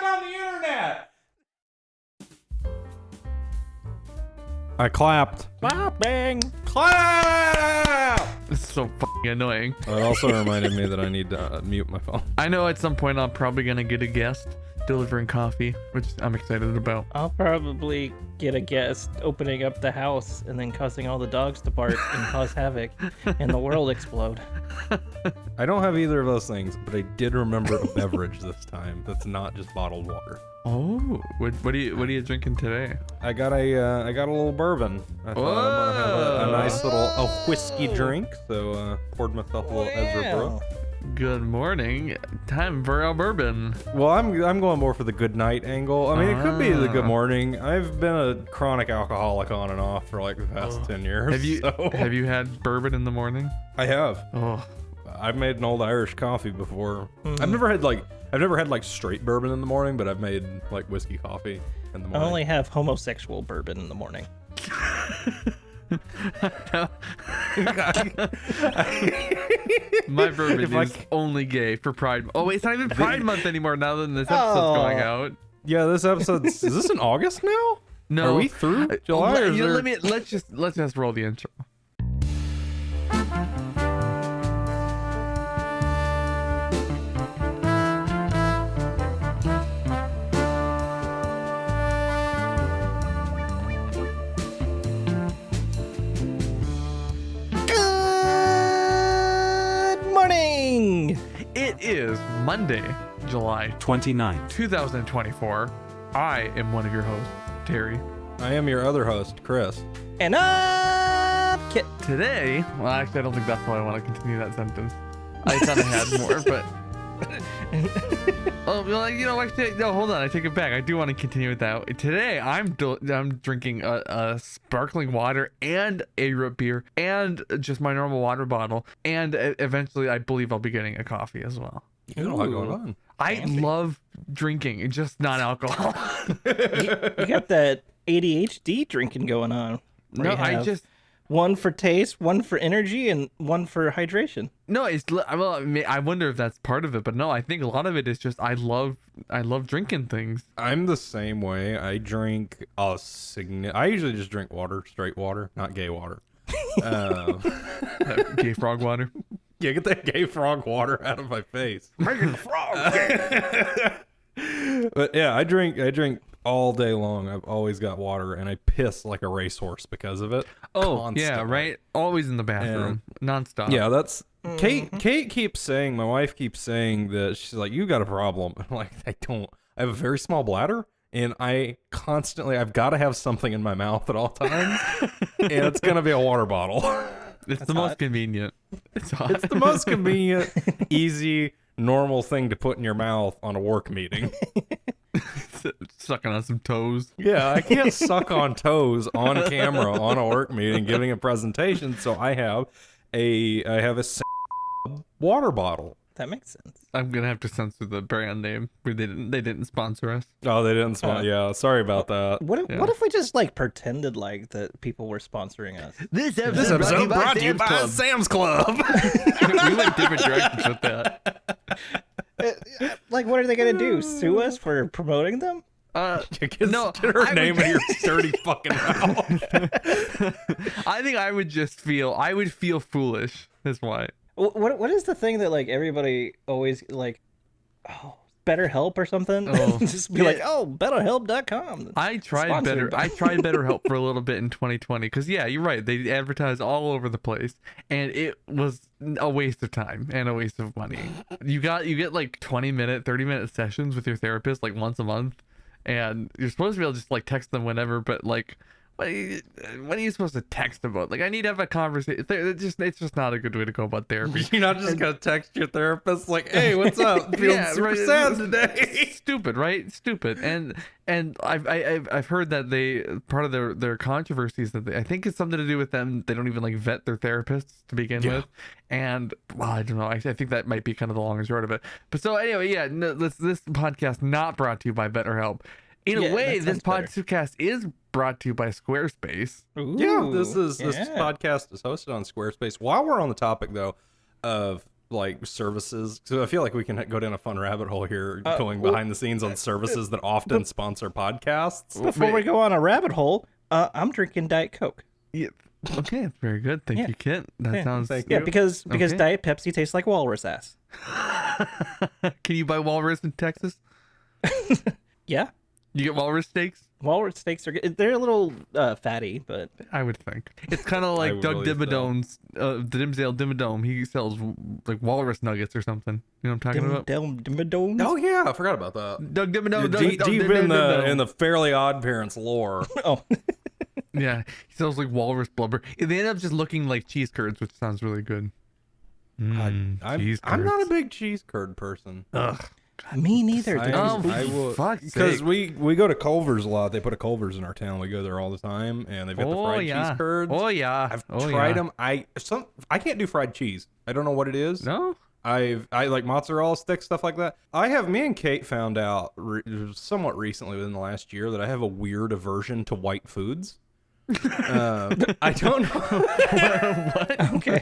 back on the internet. I clapped. Clapping. Clap! It's so fucking annoying. It also reminded me that I need to mute my phone. I know at some point I'm probably gonna get a guest delivering coffee, which I'm excited about. I'll probably get a guest opening up the house and then causing all the dogs to bark and cause havoc and the world explode. I don't have either of those things, but I did remember a beverage this time that's not just bottled water. Oh, what are you drinking today? I got a little bourbon. I thought I'm gonna have a nice little whiskey drink, so poured myself a little Ezra Brew. Good morning. Time for our bourbon. Well, I'm going more for the good night angle. I mean, it could be the good morning. I've been a chronic alcoholic on and off for like the past 10 years. Have you had bourbon in the morning? I have. Oh, I've made an old Irish coffee before. I've never had like straight bourbon in the morning, but I've made like whiskey coffee in the I morning. only have homosexual bourbon in the morning. my bourbon is only gay for Pride. Oh wait, it's not even Pride Month anymore now that this episode's going out. Yeah, this episode is this in August now? No, Are we through July? Or is there... let's just roll the intro. It is Monday, July 29th. 2024. I am one of your hosts, Terry. I am your other host, Chris. And Kit. Today, well, actually, I don't think that's why I want to continue that sentence. I thought I had more, but. Oh, well, you know, actually, no, hold on. I take it back. I do want to continue with that. Today, I'm drinking a sparkling water and a root beer and just my normal water bottle. And eventually, I believe I'll be getting a coffee as well. You got a lot going on. I love drinking, just not alcohol. You got that ADHD drinking going on. No, I just... One for taste, one for energy, and one for hydration. No, I wonder if that's part of it, but no, I think a lot of it is just I love drinking things. I'm the same way. I drink I usually just drink water, straight water, not gay water. Gay frog water. Yeah, get that gay frog water out of my face. Making the frog gay. But yeah, I drink all day long. I've always got water, and I piss like a racehorse because of it. Oh, constantly. Yeah, right. Always in the bathroom, nonstop. Yeah, that's Kate keeps saying. My wife keeps saying that she's like, "You got a problem." I'm like, I don't. I have a very small bladder, and I've got to have something in my mouth at all times, and it's gonna be a water bottle. It's the most convenient. It's hot. It's the most convenient, easy, normal thing to put in your mouth on a work meeting. Sucking on some toes. Yeah, I can't suck on toes on camera on a work meeting giving a presentation, so I have a water bottle. That makes sense. I'm gonna have to censor the brand name. They didn't sponsor us. Oh, they didn't sponsor. Yeah, sorry about that. What if we just like pretended like that people were sponsoring us? This episode brought to you by Sam's Club. We went different directions with that. Like, what are they gonna do? Sue us for promoting them? No, get her name in your dirty fucking mouth. I think I would feel foolish. That's why. What is the thing that like everybody always like? Oh, BetterHelp or something? Oh. Just be like, oh, BetterHelp.com. I tried BetterHelp for a little bit in 2020 because you're right. They advertise all over the place, and it was a waste of time and a waste of money. You get like 20-minute, 30-minute sessions with your therapist like once a month, and you're supposed to be able to just like text them whenever, but like. What are you supposed to text about? Like, I need to have a conversation. It's just not a good way to go about therapy. You're not just gonna text your therapist like, "Hey, what's up? Feeling super sad today." Stupid, right? Stupid. And I've heard that part of their controversy is that I think it's something to do with them. They don't even like vet their therapists to begin with. And well, I don't know. I think that might be kind of the long and short of it. But so anyway, this podcast not brought to you by BetterHelp. In a way, this podcast is brought to you by Squarespace. Ooh, this podcast is hosted on Squarespace. While we're on the topic though of like services. So I feel like we can go down a fun rabbit hole here, going well, behind the scenes on services that often sponsor podcasts. Before we go on a rabbit hole, I'm drinking Diet Coke. Yeah. Okay, that's very good. Thank you, Kit. That sounds. Yeah, because Okay. Diet Pepsi tastes like walrus ass. Can you buy walrus in Texas? Yeah, You get walrus steaks? walrus steaks are good. They're a little fatty, but I would think. It's kind of I like Doug believe so. Dimmadome's, the Dimsdale Dimmadome. He sells like walrus nuggets or something. You know what I'm talking about? Dimmadones. Oh yeah, I forgot about that. Doug Dimmadome. Deep in the Fairly Odd Parents lore. Oh, Yeah, he sells like walrus blubber. They end up just looking like cheese curds, which sounds really good. Cheese I'm not a curds. big cheese curd person. me neither. They're I just- will, fuck's because sake. we go to Culver's a lot. They put a Culver's in our town. We go there all the time, and they've got the fried cheese curds. Oh yeah. I've tried them. I can't do fried cheese. I don't know what it is. No. I like mozzarella sticks, stuff like that. Me and Kate found out somewhat recently within the last year that I have a weird aversion to white foods. I don't know. What? Okay.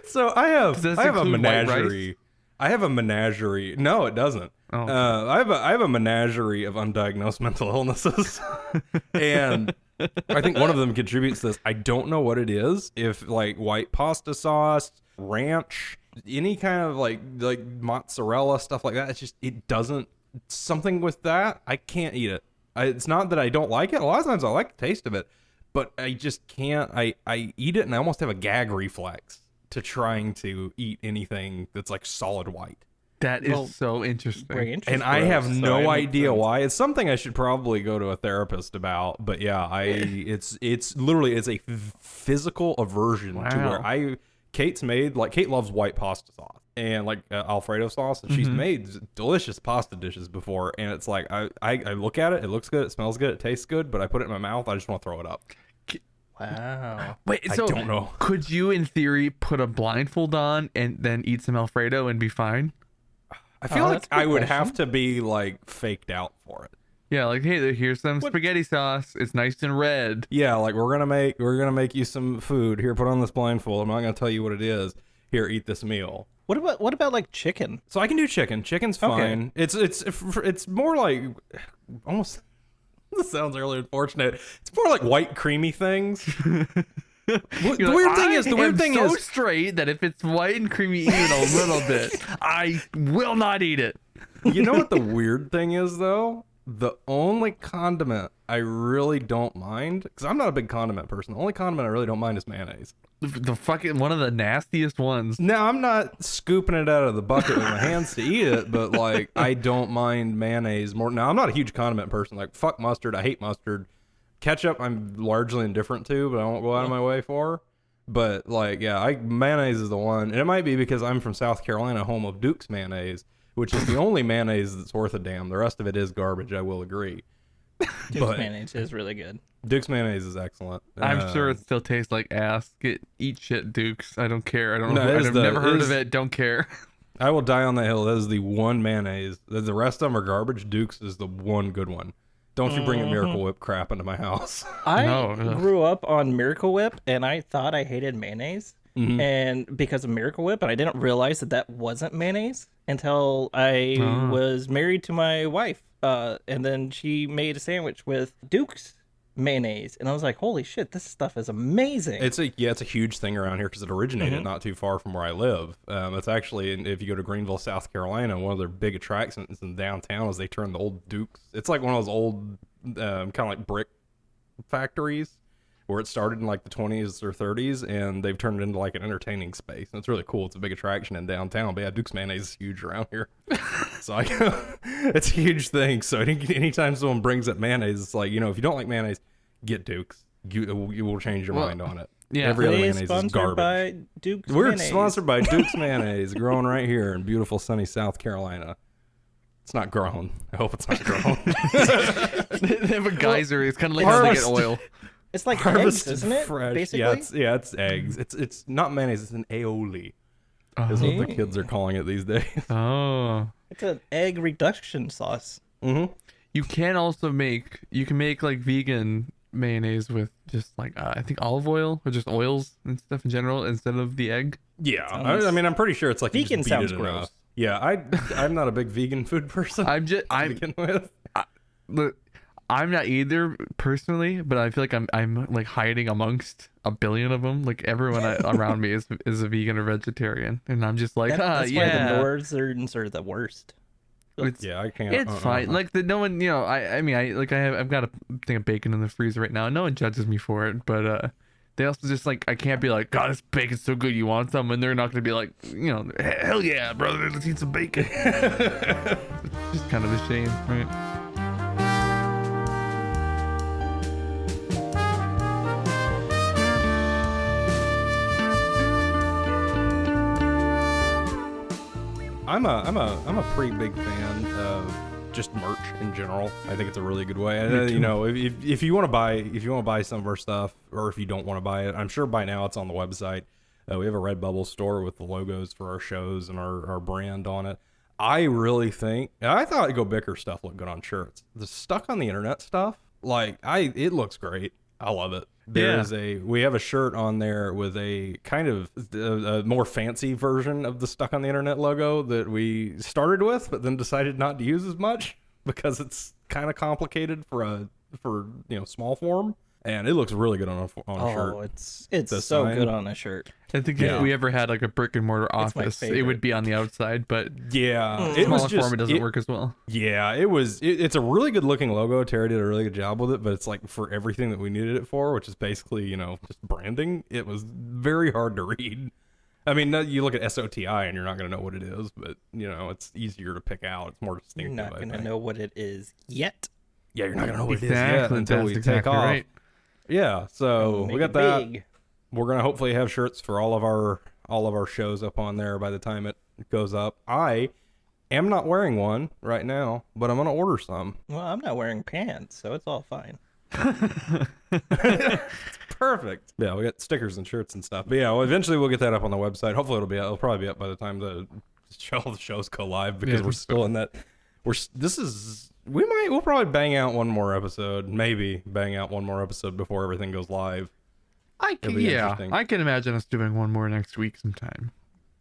So I have Does this a include white menagerie. I have a menagerie. No, it doesn't. Oh. I have a menagerie of undiagnosed mental illnesses, and I think one of them contributes to this. I don't know what it is. If like white pasta sauce, ranch, any kind of like mozzarella stuff like that, it doesn't. Something with that, I can't eat it. It's not that I don't like it. A lot of times I like the taste of it, but I just can't. I eat it and I almost have a gag reflex to trying to eat anything that's like solid white. That is Well, so interesting. Very interesting. And I have So no it makes idea sense. why. It's something I should probably go to a therapist about. But yeah, it's literally a physical aversion to Wow. where Kate loves white pasta sauce and like Alfredo sauce, and she's made delicious pasta dishes before. And it's like I look at it, it looks good, it smells good, it tastes good, but I put it in my mouth, I just want to throw it up. Wow. Wait, I so don't know. could you, in theory, put a blindfold on and then eat some Alfredo and be fine? I feel Oh, like that's a good I would question. have to be like faked out for it. Yeah, like, hey, here's some spaghetti sauce. It's nice and red. Yeah, like we're gonna make you some food. Here, put on this blindfold. I'm not gonna tell you what it is. Here, eat this meal. What about like chicken? So I can do chicken. Chicken's fine. It's more like almost. This sounds really unfortunate. It's more like white creamy things. The weird thing so is, straight that if it's white and creamy even a little bit, I will not eat it. you know what the weird thing is though? The only condiment I really don't mind, because I'm not a big condiment person. The only condiment I really don't mind is mayonnaise. The fucking one of the nastiest ones. Now, I'm not scooping it out of the bucket with my hands to eat it, but like I don't mind mayonnaise more. Now, I'm not a huge condiment person. Like fuck mustard, I hate mustard. Ketchup, I'm largely indifferent to, but I won't go out of my way for. But like, yeah, mayonnaise is the one, and it might be because I'm from South Carolina, home of Duke's mayonnaise, which is the only mayonnaise that's worth a damn. The rest of it is garbage. I will agree. Duke's mayonnaise is really good. Duke's mayonnaise is excellent. I'm sure it still tastes like ass. Eat shit, Dukes. I don't care. I don't No, know. it is I've the- never it heard is- of it. Don't care. I will die on that hill. That is the one mayonnaise. The rest of them are garbage. Duke's is the one good one. Don't you bring a Miracle Whip crap into my house. I No, ugh. grew up on Miracle Whip, and I thought I hated mayonnaise, and because of Miracle Whip, and I didn't realize that wasn't mayonnaise until I was married to my wife, and then she made a sandwich with Duke's mayonnaise, and I was like, "Holy shit, this stuff is amazing!" It's a huge thing around here because it originated not too far from where I live. It's actually, if you go to Greenville, South Carolina, one of their big attractions in downtown is they turn the old Duke's. It's like one of those old kind of like brick factories where it started in like the 20s or 30s, and they've turned it into like an entertaining space. And it's really cool. It's a big attraction in downtown. But yeah, Duke's mayonnaise is huge around here. So it's a huge thing. So anytime someone brings up mayonnaise, it's like, if you don't like mayonnaise, get Duke's. You will change your mind on it. yeah. Every other Today's mayonnaise is sponsored garbage. by Duke's We're mayonnaise. sponsored by Duke's mayonnaise, grown right here in beautiful sunny South Carolina. It's not grown. I hope it's not grown. They have a geyser. It's kind of like how they get Harvest- oil. It's like eggs, Harvested isn't it? fresh. Basically, It's eggs. It's not mayonnaise. It's an aioli. Is what the kids are calling it these days. Oh. it's an egg reduction sauce. Mm-hmm. You can also make like vegan mayonnaise with just like I think olive oil or just oils and stuff in general instead of the egg. Yeah, I mean, I'm pretty sure it's like you Vegan just beat sounds it gross. enough. Yeah, I'm not a big vegan food person. to begin with. Look, I'm not either personally, but I feel like I'm like hiding amongst a billion of them. Like everyone around me is a vegan or vegetarian, and I'm just like, That's yeah. why the Northerns are the worst. Yeah, I can't. It's fine. Like no one, I've got a thing of bacon in the freezer right now. No one judges me for it, but they also just like I can't be like, God, this bacon's so good, you want some? And they're not gonna be like, hell yeah, brother, let's eat some bacon. It's just kind of a shame, right? I'm a pretty big fan of just merch in general. I think it's a really good way. And if you want to buy some of our stuff, or if you don't want to buy it, I'm sure by now it's on the website. We have a Redbubble store with the logos for our shows and our brand on it. I really think, I thought Go Bicker stuff looked good on shirts. The stuck on the internet stuff, it looks great. I love it. We have a shirt on there with a kind of a more fancy version of the stuck on the internet logo that we started with, but then decided not to use as much because it's kind of complicated for small form. And it looks really good on a shirt. Oh, it's so good on a shirt. I think if we ever had like a brick and mortar office, it would be on the outside, but yeah, it was just, form, it doesn't work as well. Yeah, it's a really good looking logo. Terry did a really good job with it, but it's like for everything that we needed it for, which is basically, just branding, it was very hard to read. I mean, you look at SOTI and you're not going to know what it is, but it's easier to pick out. It's more distinctive. You're not going to know what it is yet. Yeah, you're not going to know what it is yet until we take off. Right. Yeah, so we got that. Big. We're gonna hopefully have shirts for all of our shows up on there by the time it goes up. I am not wearing one right now, but I'm gonna order some. Well, I'm not wearing pants, so it's all fine. It's perfect. Yeah, we got stickers and shirts and stuff. But yeah, eventually we'll get that up on the website. Hopefully it'll probably be up by the time the shows go live because we're still in that. We'll probably bang out one more episode, maybe bang out one more episode before everything goes live. I can imagine us doing one more next week sometime.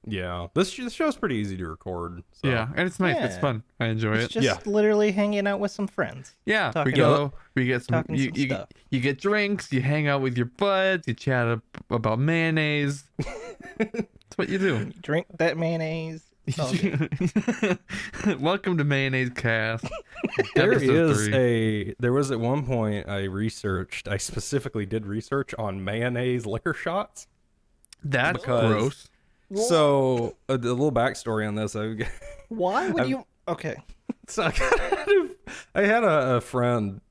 Yeah, this show's pretty easy to record. So. Yeah, and it's nice. Yeah. It's fun. I enjoy it. Just literally hanging out with some friends. Yeah, we get some. You get drinks. You hang out with your buds. You chat about mayonnaise. That's what you do. You drink that mayonnaise. Welcome to Mayonnaise Cast. There was at one point I specifically did research on mayonnaise liquor shots. That's gross. So a little backstory on this. Why would you? Okay. So I had a friend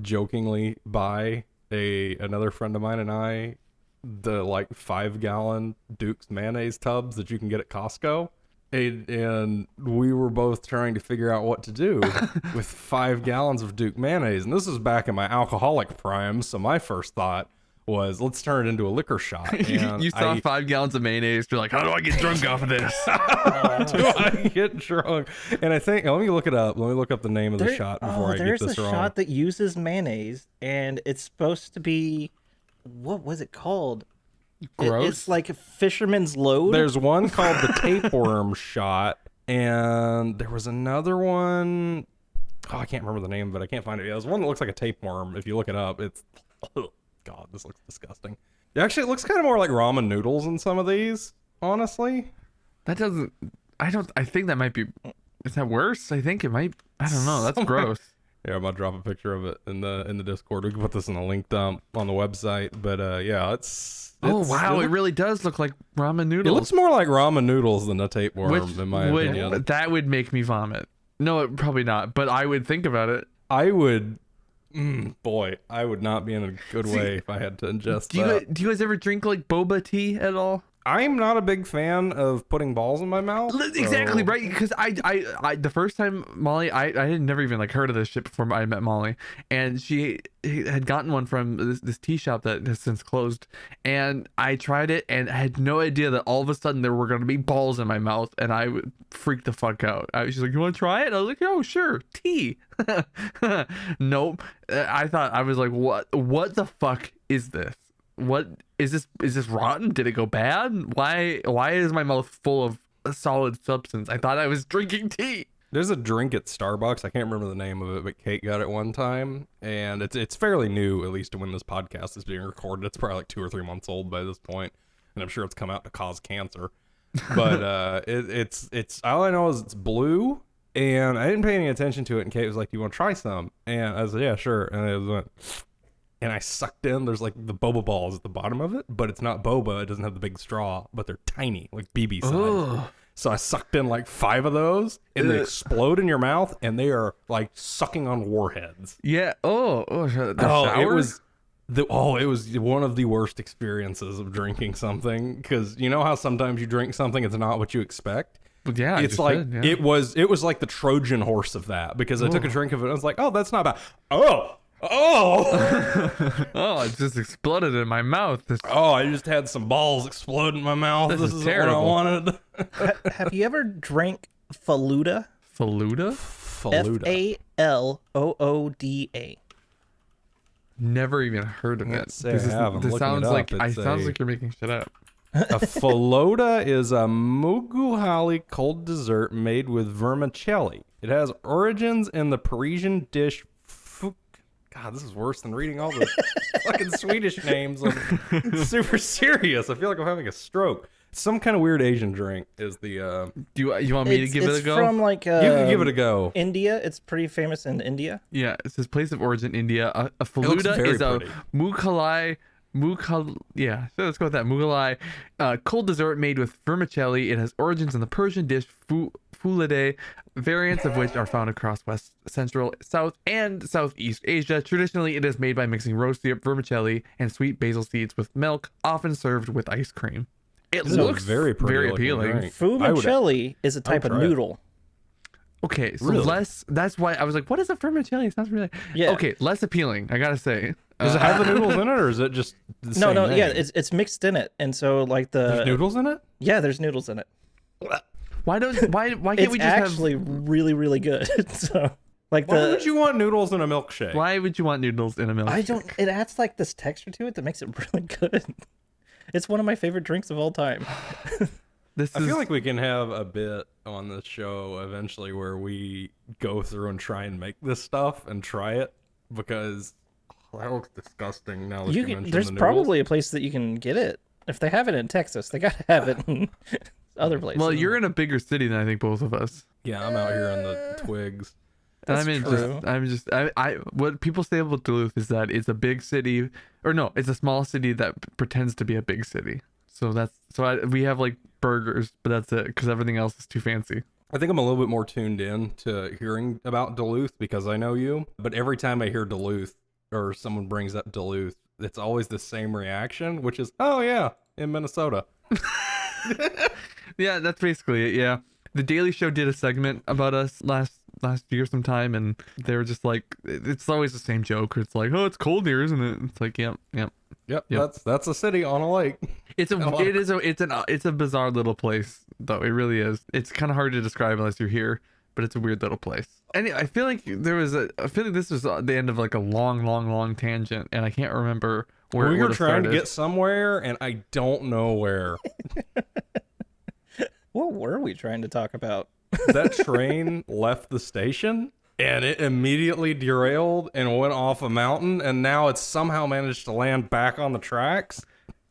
jokingly buy another friend of mine and I the 5-gallon Duke's mayonnaise tubs that you can get at Costco. And we were both trying to figure out what to do with 5 gallons of Duke mayonnaise. And this was back in my alcoholic prime. So my first thought was, let's turn it into a liquor shot. And you saw 5 gallons of mayonnaise. You're like, how do I get drunk off of this? How do I get drunk? And I think, let me look it up. Let me look up the name of the shot before I get this wrong. There's a shot that uses mayonnaise, and it's supposed to be, what was it called? Gross. It's like a fisherman's load. There's one called the tapeworm shot, and there was another one. Oh, I can't remember the name, but I can't find it. Yeah, there's one that looks like a tapeworm. If you look it up, it's God, this looks disgusting. Actually, it looks kind of more like ramen noodles in some of these. Honestly, I think that might be. Is that worse? I think it might. I don't know. That's gross. Yeah, I'm gonna drop a picture of it in the Discord. We can put this in a link dump on the website. But yeah, oh wow, it really does look like ramen noodles. It looks more like ramen noodles than a tapeworm, in my opinion. That would make me vomit. No, probably not. But I would think about it. I would. I would not be in a good way if I had to ingest that. Do you guys ever drink like boba tea at all? I'm not a big fan of putting balls in my mouth. Exactly, so- right? Because I the first time Molly, I had never even like heard of this shit before I met Molly, and she had gotten one from this tea shop that has since closed, and I tried it and I had no idea that all of a sudden there were going to be balls in my mouth, and I would freak the fuck out. She's like, "You want to try it?" And I was like, "Oh, sure, tea." Nope. I was like, what the fuck is this? What is this? Is this rotten? Did it go bad? Why is my mouth full of a solid substance? I thought I was drinking tea. There's a drink at Starbucks. I can't remember the name of it, but Kate got it one time, and it's fairly new, at least to when this podcast is being recorded. It's probably like 2 or 3 months old by this point, and I'm sure it's come out to cause cancer. But it's all I know is it's blue, and I didn't pay any attention to it. And Kate was like, "Do you want to try some?" And I was like, "Yeah, sure." And it went. And I sucked in. There's like the boba balls at the bottom of it, but it's not boba. It doesn't have the big straw, but they're tiny, like BB size. Ugh. So I sucked in like 5 of those, and they explode in your mouth, and they are like sucking on warheads. Yeah. Oh, It was it was one of the worst experiences of drinking something, because you know how sometimes you drink something, it's not what you expect. Yeah. I It's just like did, yeah. it was like the Trojan horse of that, because I took a drink of it and I was like, oh, that's not bad. Oh, it just exploded in my mouth. I just had some balls explode in my mouth. This This is is terrible. what I wanted. Have you ever drank Faluda? Faluda? Faluda. Falooda. Never even heard of Can't it. say This I have. I'm looking sounds it like up. It's sounds a- like you're making shit up. A falooda is a mughali cold dessert made with vermicelli. It has origins in the Parisian dish. God, this is worse than reading all the fucking Swedish names. I'm super serious. I feel like I'm having a stroke. Some kind of weird Asian drink is the. Do you want me to give it a go? From like You can give it a go. India. It's pretty famous in India. Yeah, it says place of origin India. A looks faluda very is a pretty. yeah, so let's go with that. Mughalai, cold dessert made with vermicelli. It has origins in the Persian dish foulade, variants of which are found across West, Central, South, and Southeast Asia. Traditionally, it is made by mixing rose syrup, vermicelli, and sweet basil seeds with milk, often served with ice cream. It This is a looks very pretty very looking appealing. drink. I would- Fumicelli is a type of try it. noodle. Okay, so Really? that's why I was like, what is a vermicelli? It sounds really Yeah. okay, less appealing, I gotta say. Does it have the noodles in it, or is it just the No, same no, name? yeah, it's mixed in it, and so like There's noodles in it? yeah, there's noodles in it. Why can't It's we just actually really, really good. So like Why would you want noodles in a milkshake? why would you want noodles in a milk? I don't. It adds like this texture to it that makes it really good. It's one of my favorite drinks of all time. I feel like we can have a bit on this show eventually where we go through and try and make this stuff and try it, because that looks disgusting now that you mention There's the noodles. probably a place that you can get it. If they have it in Texas, they gotta have it in other places. Well, you're in a bigger city than I think both of us. Yeah, I'm out here in the twigs. And That's true. I what people say about Duluth is that it's a big city, or no, it's a small city that pretends to be a big city. So we have like burgers, but that's it, because everything else is too fancy. I think I'm a little bit more tuned in to hearing about Duluth because I know you, but every time I hear Duluth or someone brings up Duluth, it's always the same reaction, which is, oh yeah, in Minnesota. Yeah, that's basically it. Yeah, the Daily Show did a segment about us last year sometime, and they were just like, it's always the same joke. It's like, oh, it's cold here, isn't it? It's like, yep. Yep. That's a city on a lake. It's a bizarre little place, though. It really is. It's kind of hard to describe unless you're here, but it's a weird little place. And I feel like this was the end of like a long tangent, and I can't remember where We where were to trying to start it. get somewhere, and I don't know where. What were we trying to talk about? That train left the station, and it immediately derailed and went off a mountain, and now it's somehow managed to land back on the tracks.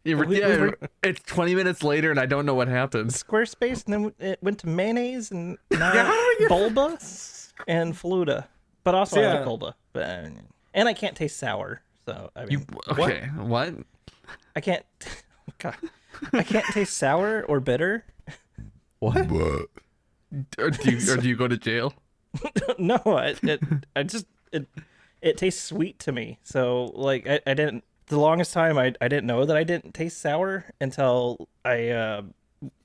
It's 20 minutes later, and I don't know what happened. Squarespace, and then it went to mayonnaise, and now Yeah, how did we get- bulba and faluda, but also I Yeah. like bulba. But and I can't taste sour, so I mean, Okay, what? I can't. God, I can't taste sour or bitter. What? Or do you go to jail? No, it tastes sweet to me. So like I didn't the longest time I didn't know that I didn't taste sour until I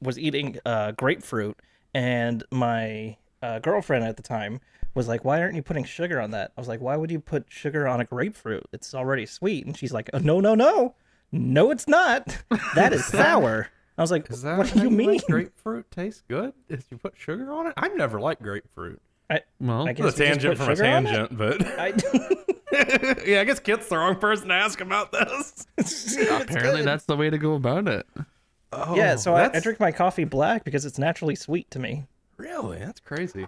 was eating grapefruit, and my girlfriend at the time was like, "Why aren't you putting sugar on that?" I was like, "Why would you put sugar on a grapefruit? It's already sweet." And she's like, "Oh, no, it's not. That is sour." I was like, Is that "What do you mean?" Like grapefruit tastes good if you put sugar on it? I've never liked grapefruit. Well, I It's guess a you just tangent put from a sugar on it? tangent, but yeah, I guess Kitt's the wrong person to ask about this. apparently that's the way to go about it. Oh, Yeah, so I that's drink my coffee black because it's naturally sweet to me. really that's crazy.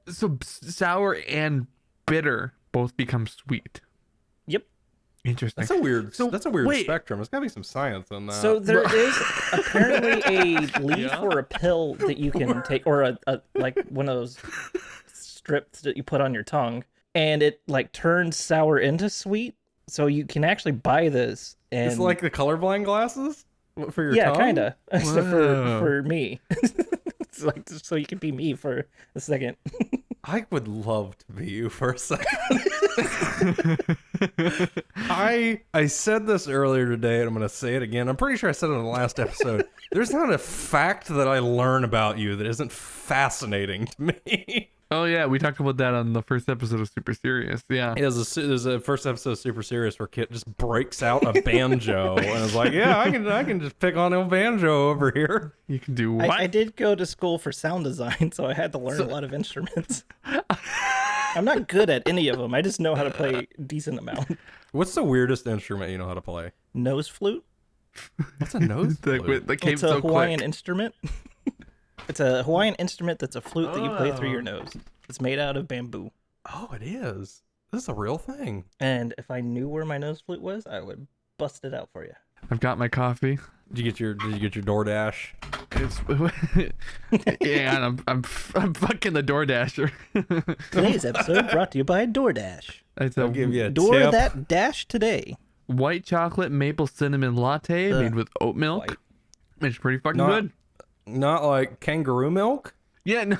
So sour and bitter both become sweet. Yep. Interesting. That's a weird. So, that's a weird wait. spectrum. There's gotta be some science in that. So there is apparently a leaf or a pill that you can take, or a like one of those strips that you put on your tongue, and it like turns sour into sweet. So you can actually buy this, and it's like the colorblind glasses for your tongue. kinda. Except Wow. for me, it's like just so you can be me for a second. I would love to be you for a second. I said this earlier today, and I'm going to say it again. I'm pretty sure I said it in the last episode. There's not a fact that I learn about you that isn't fascinating to me. Oh yeah, we talked about that on the first episode of Super Serious. Yeah. There's a first episode of Super Serious where Kitt just breaks out a banjo and is like, "Yeah, I can just pick on a banjo over here." You can do what? I did go to school for sound design, so I had to learn a lot of instruments. I'm not good at any of them. I just know how to play a decent amount. What's the weirdest instrument you know how to play? Nose flute. What's a nose the, flute? the came It's a so Hawaiian quick. instrument. It's a Hawaiian instrument that's a flute that you play through your nose. It's made out of bamboo. Oh, it is. This is a real thing. And if I knew where my nose flute was, I would bust it out for you. I've got my coffee. Did you get your DoorDash? It's yeah, and I'm fucking the DoorDasher. Today's episode brought to you by DoorDash. It's I'll a give you a Door tip. that dash today. white chocolate maple cinnamon latte Ugh, made with oat milk. white. It's pretty fucking Not- good. Not like kangaroo milk. Yeah. No.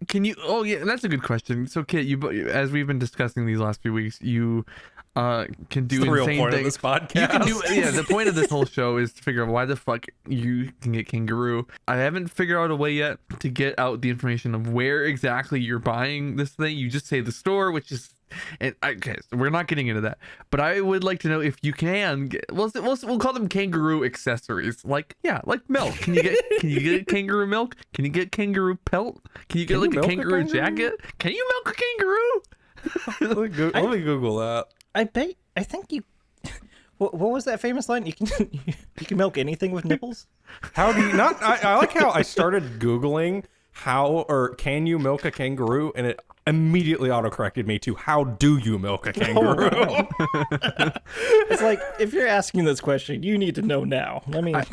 Can you? Oh yeah, that's a good question. So, Kit, as we've been discussing these last few weeks, you can do It's the real insane point of things. this podcast. You can do yeah. The point of this whole show is to figure out why the fuck you can get Kangaroo. I haven't figured out a way yet to get out the information of where exactly you're buying this thing. You just say the store, which is. And okay, so we're not getting into that, but I would like to know if you can get, we'll call them kangaroo accessories, like milk. Can you get kangaroo milk? Can you get kangaroo pelt? Can you get Can like you a milk a kangaroo kangaroo? jacket? Can you milk a kangaroo? Let me Google that. I think you. What was that famous line? You can milk anything with nipples. How do you not? I like how I started Googling how or can you milk a kangaroo, and it immediately autocorrected me to how do you milk a kangaroo? It's like, if you're asking this question, you need to know now. Let me. let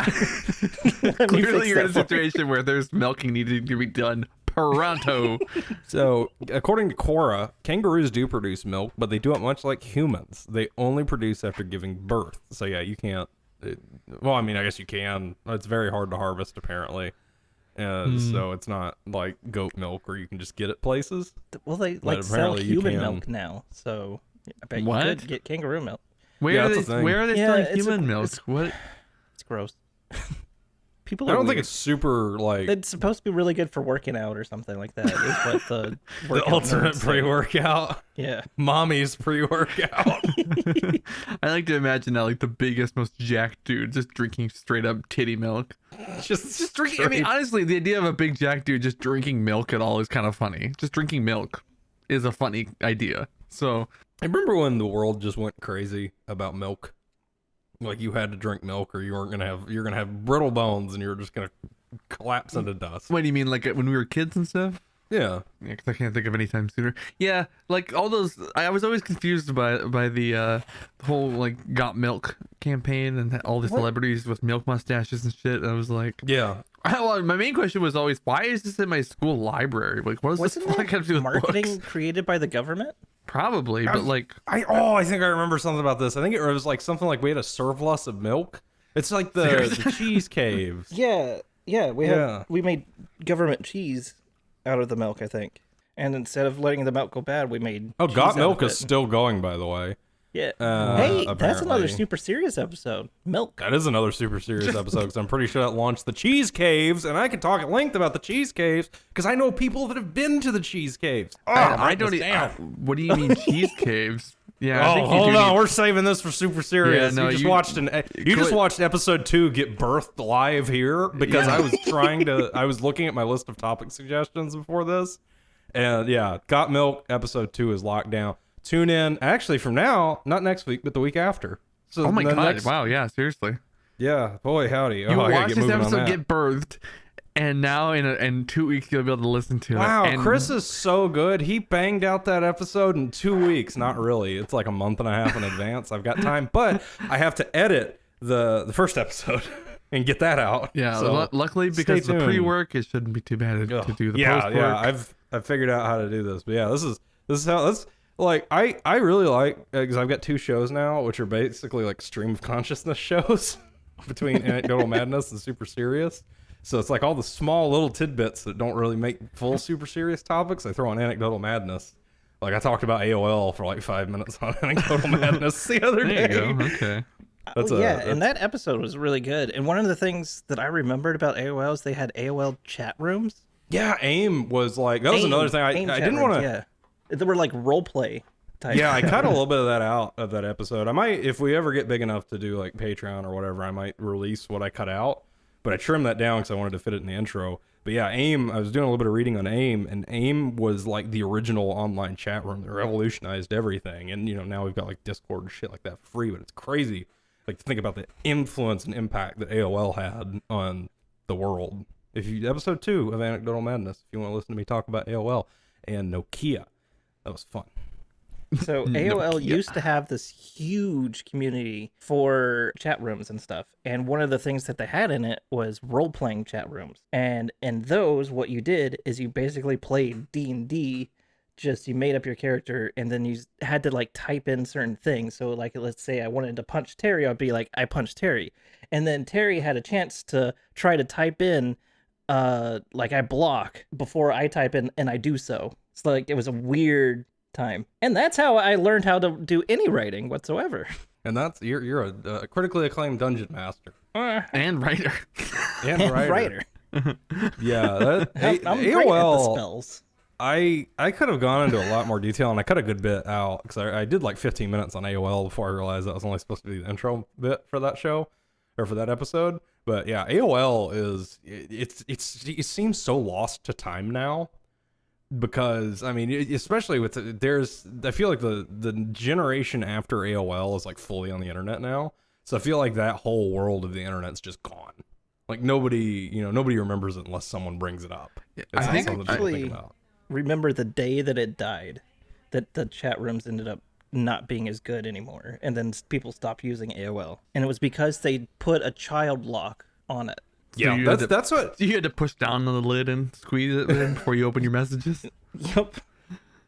me Clearly, fix you're in a that for you. situation where there's milking needing to be done pronto. So, according to Quora, kangaroos do produce milk, but they do it much like humans. They only produce after giving birth. So yeah, you can't. Well, I mean, I guess you can. It's very hard to harvest, apparently. So it's not like goat milk where you can just get it places. Well, they like sell apparently you human can. milk now, so I bet What? you could get kangaroo milk. Where Yeah, are that's they? the thing. Where are they Yeah, selling it's a- human milk? it's- What? It's gross. People I are don't think weird. it's super like It's supposed to be really good for working out or something like that. Is what the the workout ultimate nerds say. pre-workout. Yeah. Mommy's pre-workout. I like to imagine that like the biggest, most jacked dude just drinking straight up titty milk. Just drinking. I mean, honestly, the idea of a big jack dude just drinking milk at all is kind of funny. Just drinking milk is a funny idea. So I remember when the world just went crazy about milk. Like you had to drink milk or you're gonna have brittle bones and you're just gonna collapse into dust. what do you mean, like when we were kids and stuff? Yeah. Yeah, 'cause I can't think of any time sooner. Yeah, like all those. I was always confused by the whole like got milk campaign and all the celebrities with milk mustaches and shit. I was like, Yeah. well, my main question was always, why is this in my school library? Like, what does Wasn't this fuck have to do with marketing books? created by the government? Probably, but like, I think I remember something about this. I think it was like something like we had a surplus of milk. It's like the cheese caves. Yeah. We Yeah. we made government cheese out of the milk, I think. And instead of letting the milk go bad, we made Oh, cheese Got out Milk of is it. still going, by the way. Yeah. Hey, that's another apparently. super serious episode. Milk. That is another super serious episode because I'm pretty sure that launched the cheese caves, and I can talk at length about the cheese caves because I know people that have been to the cheese caves. Oh, I don't. What do you mean cheese caves? Yeah. I think you hold do on, need- we're saving this for super serious. Yeah, no, you just you- watched you just watched episode 2 get birthed live here because I was I was looking at my list of topic suggestions before this, and yeah, Got Milk episode 2 is locked down. Tune in actually from now, not next week, but the week after. So Oh my the god! next- Wow. Yeah. Seriously. Yeah, boy howdy. You I gotta watched get this moving on episode that. get birthed, and now in 2 weeks you'll be able to listen to it. Wow, And Chris is so good. He banged out that episode in 2 weeks. Not really. It's like a month and a half in advance. I've got time, but I have to edit the first episode and get that out. Yeah. So, luckily, stay because the tuned. pre-work, it shouldn't be too bad to do the post-work. Yeah. I've figured out how to do this. But yeah, this is how that's like I really like because I've got 2 shows now, which are basically like stream of consciousness shows between Anecdotal Madness and Super Serious. So it's like all the small little tidbits that don't really make full super serious topics. I throw on Anecdotal Madness. Like I talked about AOL for like 5 minutes on Anecdotal Madness the other day. There you go. Okay. And that episode was really good. And one of the things that I remembered about AOL is they had AOL chat rooms. Yeah, AIM was like that was another thing I AIM chat didn't rooms, want to. Yeah, they were like role play type. Yeah, I cut a little bit of that out of that episode. I might, if we ever get big enough to do like Patreon or whatever, I might release what I cut out. But I trimmed that down because I wanted to fit it in the intro. But yeah, AIM, I was doing a little bit of reading on AIM, and AIM was like the original online chat room that revolutionized everything. And, you know, now we've got like Discord and shit like that free, but it's crazy. Like to think about the influence and impact that AOL had on the world. Episode 2 of Anecdotal Madness, if you want to listen to me talk about AOL and Nokia. That was fun. So AOL used to have this huge community for chat rooms and stuff. And one of the things that they had in it was role-playing chat rooms. And in those, what you did is you basically played D&D, just you made up your character and then you had to like type in certain things. So like, let's say I wanted to punch Terry, I'd be like, I punched Terry. And then Terry had a chance to try to type in, like I block before I type in and I do so. It's like, it was a weird time, and that's how I learned how to do any writing whatsoever. And that's you're a critically acclaimed dungeon master And writer. and writer. Yeah, I'm great at the AOL. spells. I could have gone into a lot more detail, and I cut a good bit out because I did like 15 minutes on AOL before I realized that was only supposed to be the intro bit for that show or for that episode. But yeah, AOL it seems so lost to time now. Because I mean, especially with I feel like the generation after AOL is like fully on the internet now. So I feel like that whole world of the internet's just gone. Like nobody remembers it unless someone brings it up. It's I not think something people actually- think about. Remember the day that it died, that the chat rooms ended up not being as good anymore, and then people stopped using AOL, and it was because they put a child lock on it. Yeah, you had to- that's what. You had to push down on the lid and squeeze it in before you open your messages. Yep.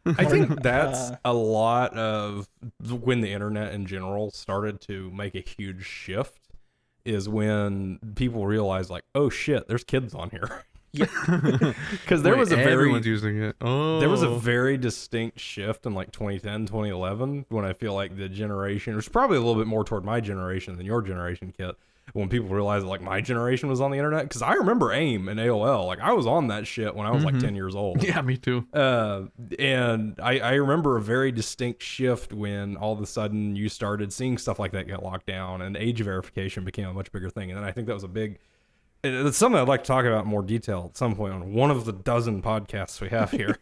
I think that's a lot of when the internet in general started to make a huge shift. Is when people realized like, oh shit, there's kids on here. Because there was a everyone's using it. Oh, there was a very distinct shift in like 2010, 2011 when I feel like the generation, it was probably a little bit more toward my generation than your generation, Kit, when people realized that like my generation was on the internet. Because I remember AIM and AOL. Like I was on that shit when I was like 10 years old. Yeah, me too. And I remember a very distinct shift when all of a sudden you started seeing stuff like that get locked down and age verification became a much bigger thing. And then I think that was it's something I'd like to talk about in more detail at some point on one of the dozen podcasts we have here.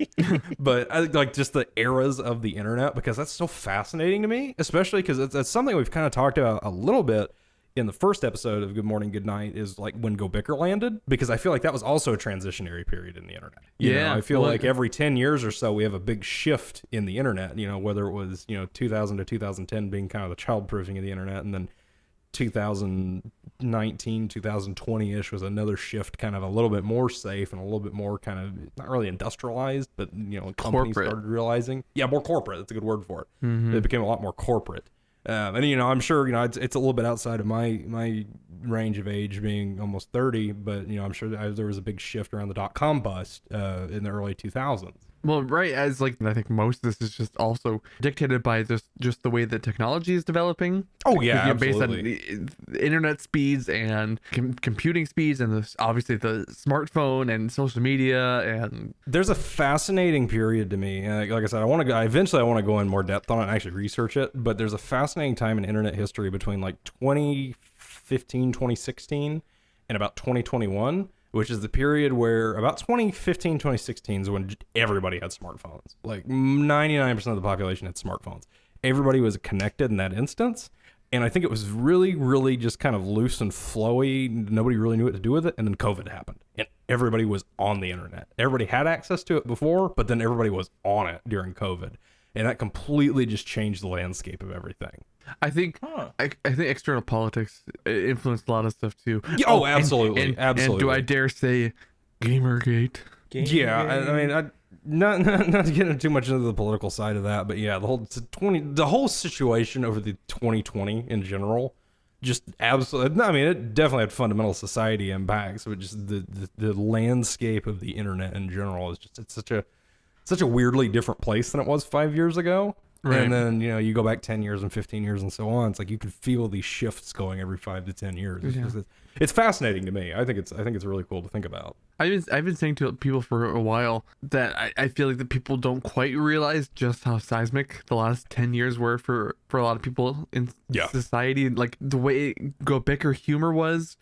But I like just the eras of the internet, because that's so fascinating to me, especially because it's something we've kind of talked about a little bit in the first episode of Good Morning, Good Night, is like when Go Bicker landed, because I feel like that was also a transitionary period in the internet. You know, I feel like every 10 years or so we have a big shift in the internet, you know, whether it was, 2000 to 2010 being kind of the childproofing of the internet, and then 2019, 2020-ish was another shift, kind of a little bit more safe and a little bit more kind of not really industrialized, but companies Corporate. started realizing, more corporate. That's a good word for it. It became a lot more corporate. And I'm sure it's a little bit outside of my range of age, being almost 30, but I'm sure there was a big shift around the .com bust in the early 2000s. Well, right, as like I think most of this is just also dictated by just the way that technology is developing. Oh yeah, Based on absolutely. the internet speeds and computing speeds, and obviously the smartphone and social media, and There's a fascinating period to me. Like I said, eventually I want to go in more depth on it and actually research it. But there's a fascinating time in internet history between like 2015, 2016, and about 2021. Which is the period where about 2015, 2016 is when everybody had smartphones. Like 99% of the population had smartphones. Everybody was connected in that instance. And I think it was really, really just kind of loose and flowy. Nobody really knew what to do with it. And then COVID happened. And everybody was on the internet. Everybody had access to it before, but then everybody was on it during COVID. And that completely just changed the landscape of everything. I think I think external politics influenced a lot of stuff too. Oh, absolutely, absolutely. And do I dare say, Gamergate? Yeah, I mean, not to get into too much into the political side of that, but yeah, the whole situation over the 2020 in general, just absolutely. I mean, it definitely had fundamental society impacts, but just the landscape of the internet in general is just it's such a weirdly different place than it was 5 years ago. Right. And then, you go back 10 years and 15 years and so on. It's like you can feel these shifts going every 5 to 10 years. It's fascinating to me. I think it's really cool to think about. I've been saying to people for a while that I feel like the people don't quite realize just how seismic the last 10 years were for a lot of people in society. Like the way Go Bicker humor was,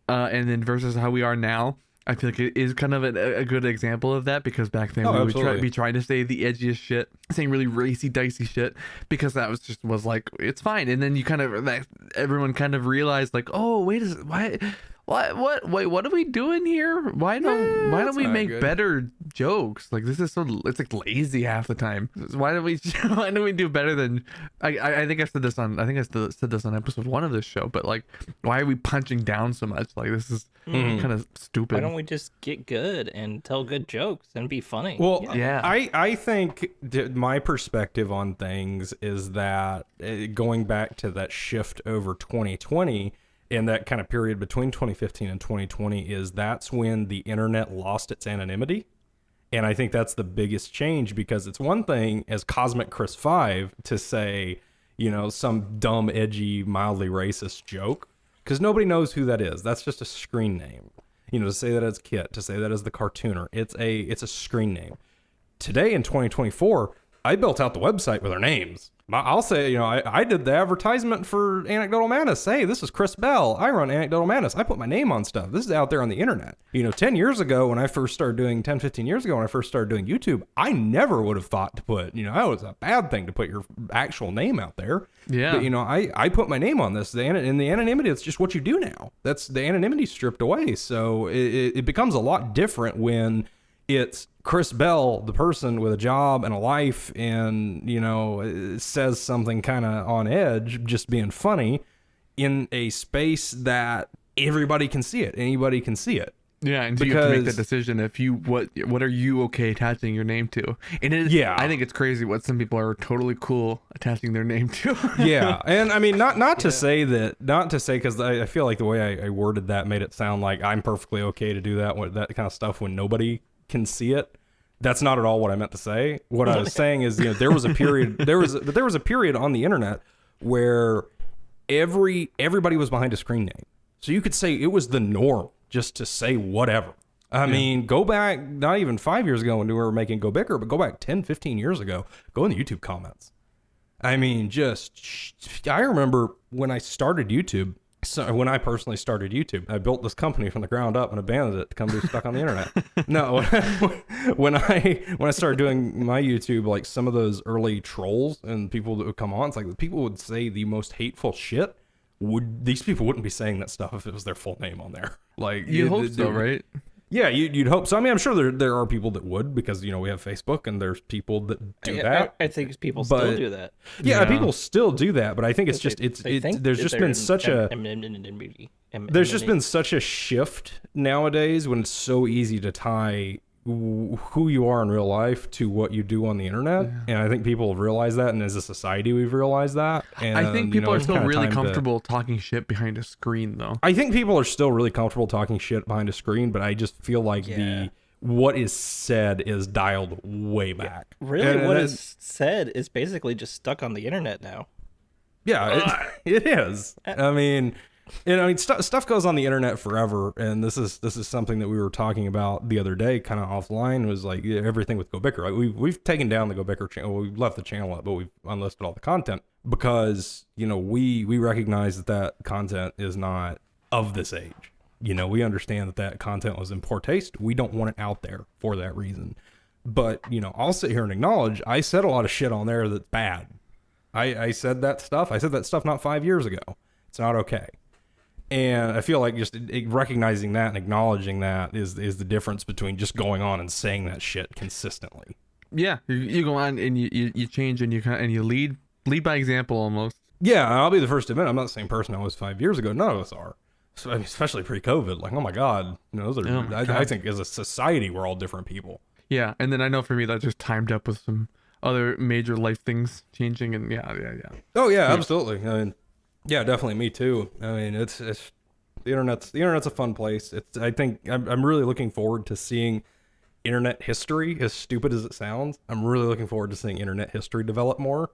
and then versus how we are now. I feel like it is kind of a good example of that, because back then we would be trying to say the edgiest shit, saying really racy, dicey shit, because that was like, it's fine. And then you kind of, everyone kind of realized like, oh, wait a second, what are we doing here? Why don't we make better jokes? Like, this is it's like lazy half the time. Why don't we do better than, I think I said this on episode 1 of this show, but like, why are we punching down so much? Like, this is kind of stupid. Why don't we just get good and tell good jokes and be funny? Well, yeah. I think my perspective on things is that going back to that shift over 2020 and that kind of period between 2015 and 2020 that's when the internet lost its anonymity. And I think that's the biggest change, because it's one thing as Cosmic Chris 5 to say, some dumb, edgy, mildly racist joke, because nobody knows who that is. That's just a screen name. To say that as Kitt, to say that as the cartooner, it's a screen name. Today in 2024, I built out the website with our names. I'll say, I did the advertisement for Anecdotal Madness. Hey, this is Chris Bell. I run Anecdotal Madness. I put my name on stuff. This is out there on the internet. 10 years ago when I first started doing, 15 years ago when I first started doing YouTube, I never would have thought to put, that was a bad thing to put your actual name out there. Yeah. But, I put my name on this. In the anonymity, it's just what you do now. That's the anonymity stripped away. So it becomes a lot different when it's Chris Bell, the person with a job and a life, and, says something kind of on edge, just being funny in a space that everybody can see it. Anybody can see it. Yeah, and so you have to make that decision if what are you okay attaching your name to? And it is, I think it's crazy what some people are totally cool attaching their name to. Yeah, and I mean not to say because I feel like the way I worded that made it sound like I'm perfectly okay to do that kind of stuff when nobody can see it. That's not at all what I meant to say. What I was saying is, there was a period on the internet where everybody was behind a screen name. So you could say it was the norm just to say whatever. I mean, go back not even 5 years ago when we were making Go Bicker, but go back 10, 15 years ago, go in the YouTube comments. I mean, I remember when I started YouTube. So when I personally started YouTube, I built this company from the ground up and abandoned it to come be stuck on the internet. No, when I started doing my YouTube, like some of those early trolls and people that would come on, it's like people would say the most hateful shit. These people wouldn't be saying that stuff if it was their full name on there. Like you hope so, right? Yeah, you'd hope so. I mean, I'm sure there are people that would, because we have Facebook and there's people that do that. I think people still do that. Yeah, people still do that, but I think it's just there's just been such a shift nowadays when it's so easy to tie who you are in real life to what you do on the internet. And I think people have realized that, and as a society we've realized that. And I think people are still really comfortable talking shit behind a screen, though. I think people are still really comfortable talking shit behind a screen, but I just feel like what is said is dialed way back. Really, And what that's- is said is basically just stuck on the internet now. Yeah, it is. I mean, stuff goes on the internet forever, and this is something that we were talking about the other day, kind of offline. Was like everything with Go Bicker. Like we've taken down the Go Bicker channel. We've left the channel up, but we've unlisted all the content because we recognize that content is not of this age. We understand that content was in poor taste. We don't want it out there for that reason. But I'll sit here and acknowledge I said a lot of shit on there that's bad. I said that stuff. I said that stuff not 5 years ago. It's not okay. And I feel like just recognizing that and acknowledging that is the difference between just going on and saying that shit consistently. Yeah, you go on and you change and you lead by example almost. Yeah, I'll be the first to admit I'm not the same person I was 5 years ago. None of us are. So, especially pre-COVID. Like, oh my God, those are. Oh my God. I think as a society we're all different people. Yeah, and then I know for me that just timed up with some other major life things changing, and yeah. Oh yeah, absolutely. I mean, yeah, definitely me too. I mean, it's the internet's a fun place. I think I'm really looking forward to seeing internet history, as stupid as it sounds. I'm really looking forward to seeing internet history develop more,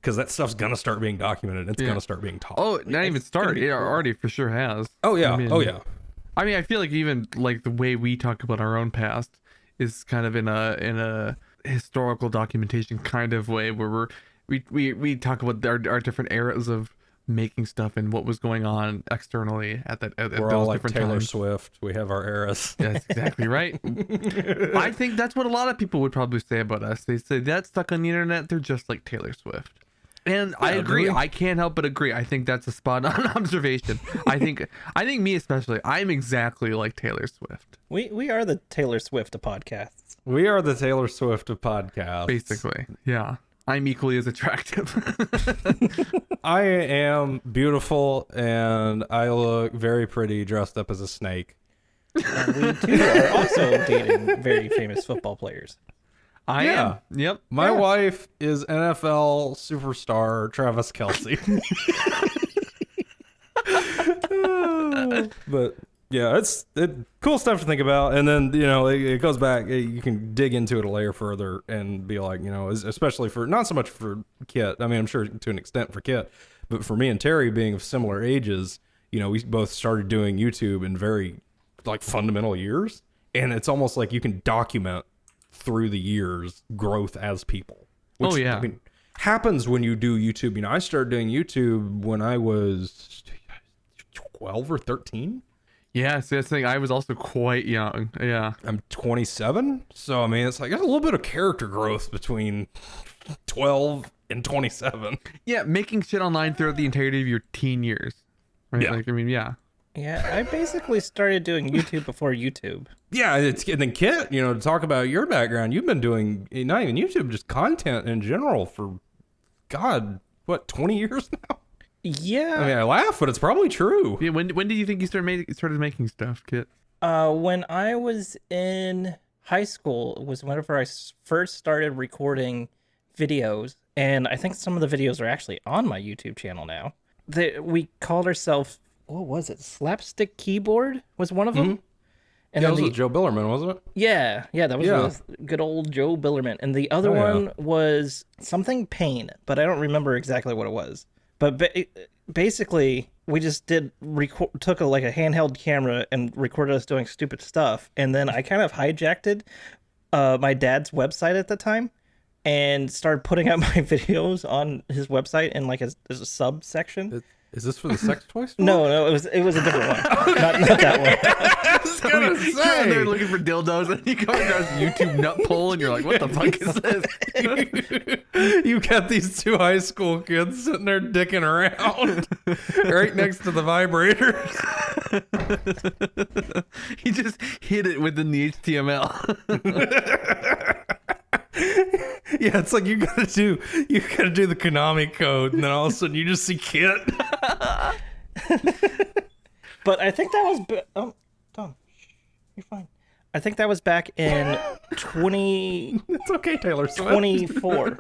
because that stuff's gonna start being documented. It's gonna start being taught. Oh, not even start. It already for sure has. Oh yeah. I mean, I feel like even like the way we talk about our own past is kind of in a historical documentation kind of way, where we talk about our different eras of making stuff and what was going on externally at We're those all like different Taylor times. Swift. We have our eras. That's exactly right. I think that's what a lot of people would probably say about us. They say that's stuck on the internet. They're just like Taylor Swift. And I agree. I can't help but agree. I think that's a spot on observation. I think me especially, I'm exactly like Taylor Swift. We are the Taylor Swift of podcasts. We are the Taylor Swift of podcasts. Basically. Yeah. I'm equally as attractive. I am beautiful and I look very pretty dressed up as a snake. And we too are also dating very famous football players. I am. Yep. My wife is NFL superstar Travis Kelce. But yeah, it's cool stuff to think about. And then, it goes back. You can dig into it a layer further and be like, especially for, not so much for Kitt. I mean, I'm sure to an extent for Kitt, but for me and Terry being of similar ages, we both started doing YouTube in very like fundamental years. And it's almost like you can document through the years growth as people. Which, I mean, happens when you do YouTube. I started doing YouTube when I was 12 or 13. Yeah, see, that's the thing. I was also quite young. Yeah. I'm 27. So, I mean, it's like there's a little bit of character growth between 12 and 27. Yeah, making shit online throughout the entirety of your teen years. Right? Yeah. Like, I mean, yeah. Yeah, I basically started doing YouTube before YouTube. Yeah, and then Kitt, to talk about your background, you've been doing not even YouTube, just content in general for, God, 20 years now? Yeah. I mean, I laugh, but it's probably true. Yeah. When did you think you started making stuff, Kitt? When I was in high school, it was whenever I first started recording videos, and I think some of the videos are actually on my YouTube channel now. We called ourselves, what was it? Slapstick Keyboard was one of them. Mm-hmm. And that then was with Joe Billerman, wasn't it? Yeah, that was with good old Joe Billerman. And the other one was something Pain, but I don't remember exactly what it was. But basically, we just took a handheld camera and recorded us doing stupid stuff. And then I kind of hijacked my dad's website at the time and started putting out my videos on his website in like a subsection. Is this for the sex toy store? No, it was a different one. not that one. I was gonna say. They're looking for dildos, and you come across YouTube nut pole, and you're like, "What the fuck is this?" You got these two high school kids sitting there dicking around right next to the vibrators. He just hid it within the HTML. Yeah, it's like you gotta do the Konami code, and then all of a sudden you just see Kitt. But I think that was Tom, you're fine. I think that was back in 20. It's okay, Taylor Swift. 24.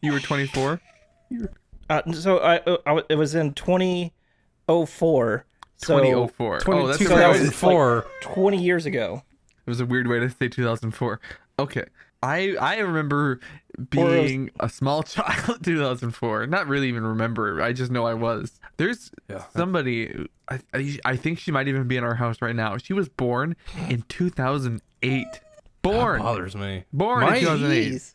You were 24? It was in 2004. So 2004. Oh, that's 2004. 20 years ago. It was a weird way to say 2004. Okay. I remember being a small child in 2004. Not really even remember. I just know I was. There's somebody, I think she might even be in our house right now. She was born in 2008. Born. That bothers me. Born in 2008. Jeez.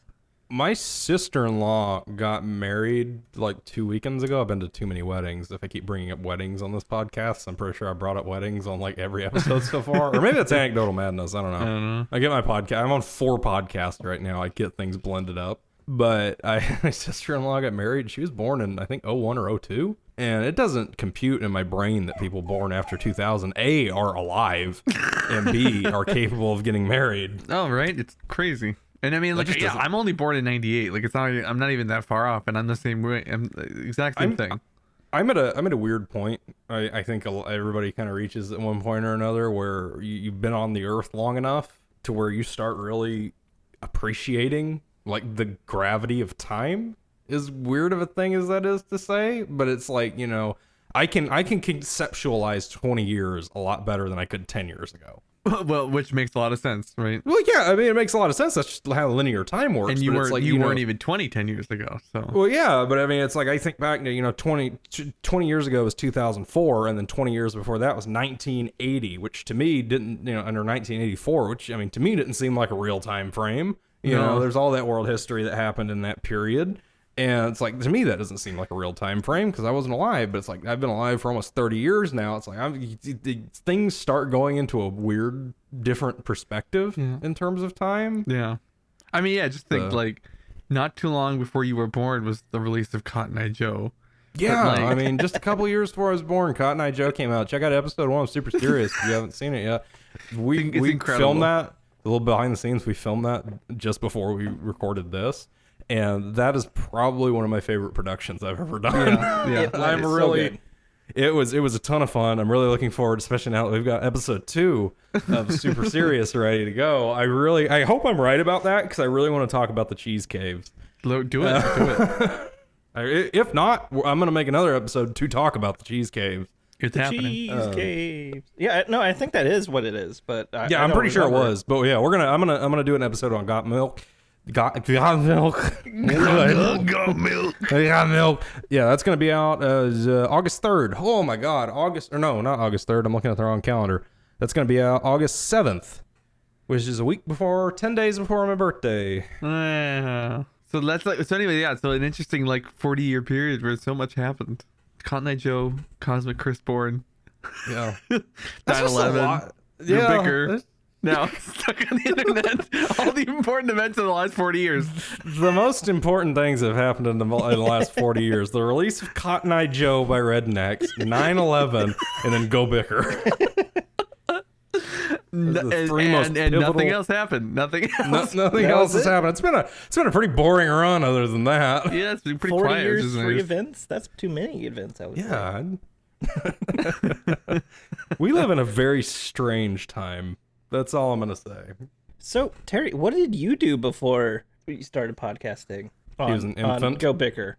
My sister-in-law got married like 2 weekends ago. I've been to too many weddings. If I keep bringing up weddings on this podcast, I'm pretty sure I brought up weddings on like every episode so far. Or maybe that's anecdotal madness. I don't know. I get my podcast. I'm on 4 podcasts right now. I get things blended up. But my sister-in-law got married. She was born in, I think, 01 or 02. And it doesn't compute in my brain that people born after 2000, A, are alive, and B, are capable of getting married. Oh, right. It's crazy. And I mean, like, yeah, I'm only born in 98. Like, it's not. I'm not even that far off, and I'm the same way. I'm the exact same thing. I'm at a weird point. I think everybody kind of reaches at one point or another where you've been on the earth long enough to where you start really appreciating like the gravity of time. As weird of a thing as that is to say, but it's like, you know, I can conceptualize 20 years a lot better than I could 10 years ago. Well, which makes a lot of sense, right? Well, yeah, I mean, it makes a lot of sense. That's just how linear time works. And you weren't, like, you weren't even 10 years ago. So. Well, yeah, but I mean, it's like I think back to, you know, 20 years ago was 2004, and then 20 years before that was 1980, which to me didn't, you know, under 1984, which I mean to me didn't seem like a real time frame. You know, there's all that world history that happened in that period. And it's like, to me, that doesn't seem like a real time frame because I wasn't alive. But it's like, I've been alive for almost 30 years now. It's like, things start going into a weird, different perspective in terms of time. Yeah. I mean, yeah, just think, like, not too long before you were born was the release of Cotton Eye Joe. Yeah, like, I mean, just a couple years before I was born, Cotton Eye Joe came out. Check out episode 1 of Super Serious if you haven't seen it yet. We filmed that, a little behind the scenes, we filmed that just before we recorded this. And that is probably one of my favorite productions I've ever done. Yeah. I'm really, it was a ton of fun. I'm really looking forward, especially now that we've got episode 2 of Super Serious ready to go. I hope I'm right about that because I really want to talk about the cheese caves. Do it. If not, I'm going to make another episode to talk about the cheese caves. It's happening. Cheese caves. Yeah, no, I think that is what it is, but I'm pretty sure it was. But yeah, I'm gonna do an episode on Got Milk. Got milk. Got milk. Yeah, that's gonna be out August 3rd. Oh my God, not August 3rd. I'm looking at the wrong calendar. That's gonna be out August 7th, which is a week before, 10 days before my birthday. So that's like, so anyway, yeah. So an interesting like 40-year period where so much happened. Cotton Eye Joe, Cosmic Christborn. Yeah. 9/11. Bicker. Now stuck on the internet. All the important events of the last 40 years. The most important things that have happened in the last 40 years: the release of Cotton Eye Joe by Rednecks, 9/11, and then Go Bicker. And nothing else happened. Nothing else. Nothing else has happened. It's been a pretty boring run. Other than that, yeah, it's been pretty 40 quiet. years, 3 events. That's too many events. I would say. Yeah. We live in a very strange time. That's all I'm gonna say. So Terry, what did you do before you started podcasting? He was an infant. Go Bicker.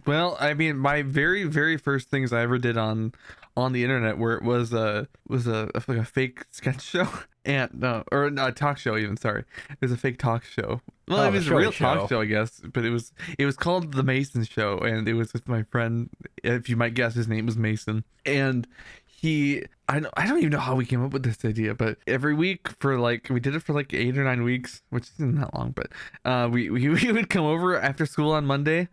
Well, I mean, my very, very first things I ever did on the internet where it was like a fake sketch show or a talk show even. Sorry, it was a fake talk show. Well, it was a real talk show, I guess, but it was called The Mason Show, and it was with my friend. If you might guess, his name was Mason, and I don't even know how we came up with this idea, but every week we did it for like 8 or 9 weeks, which isn't that long, but we would come over after school on Monday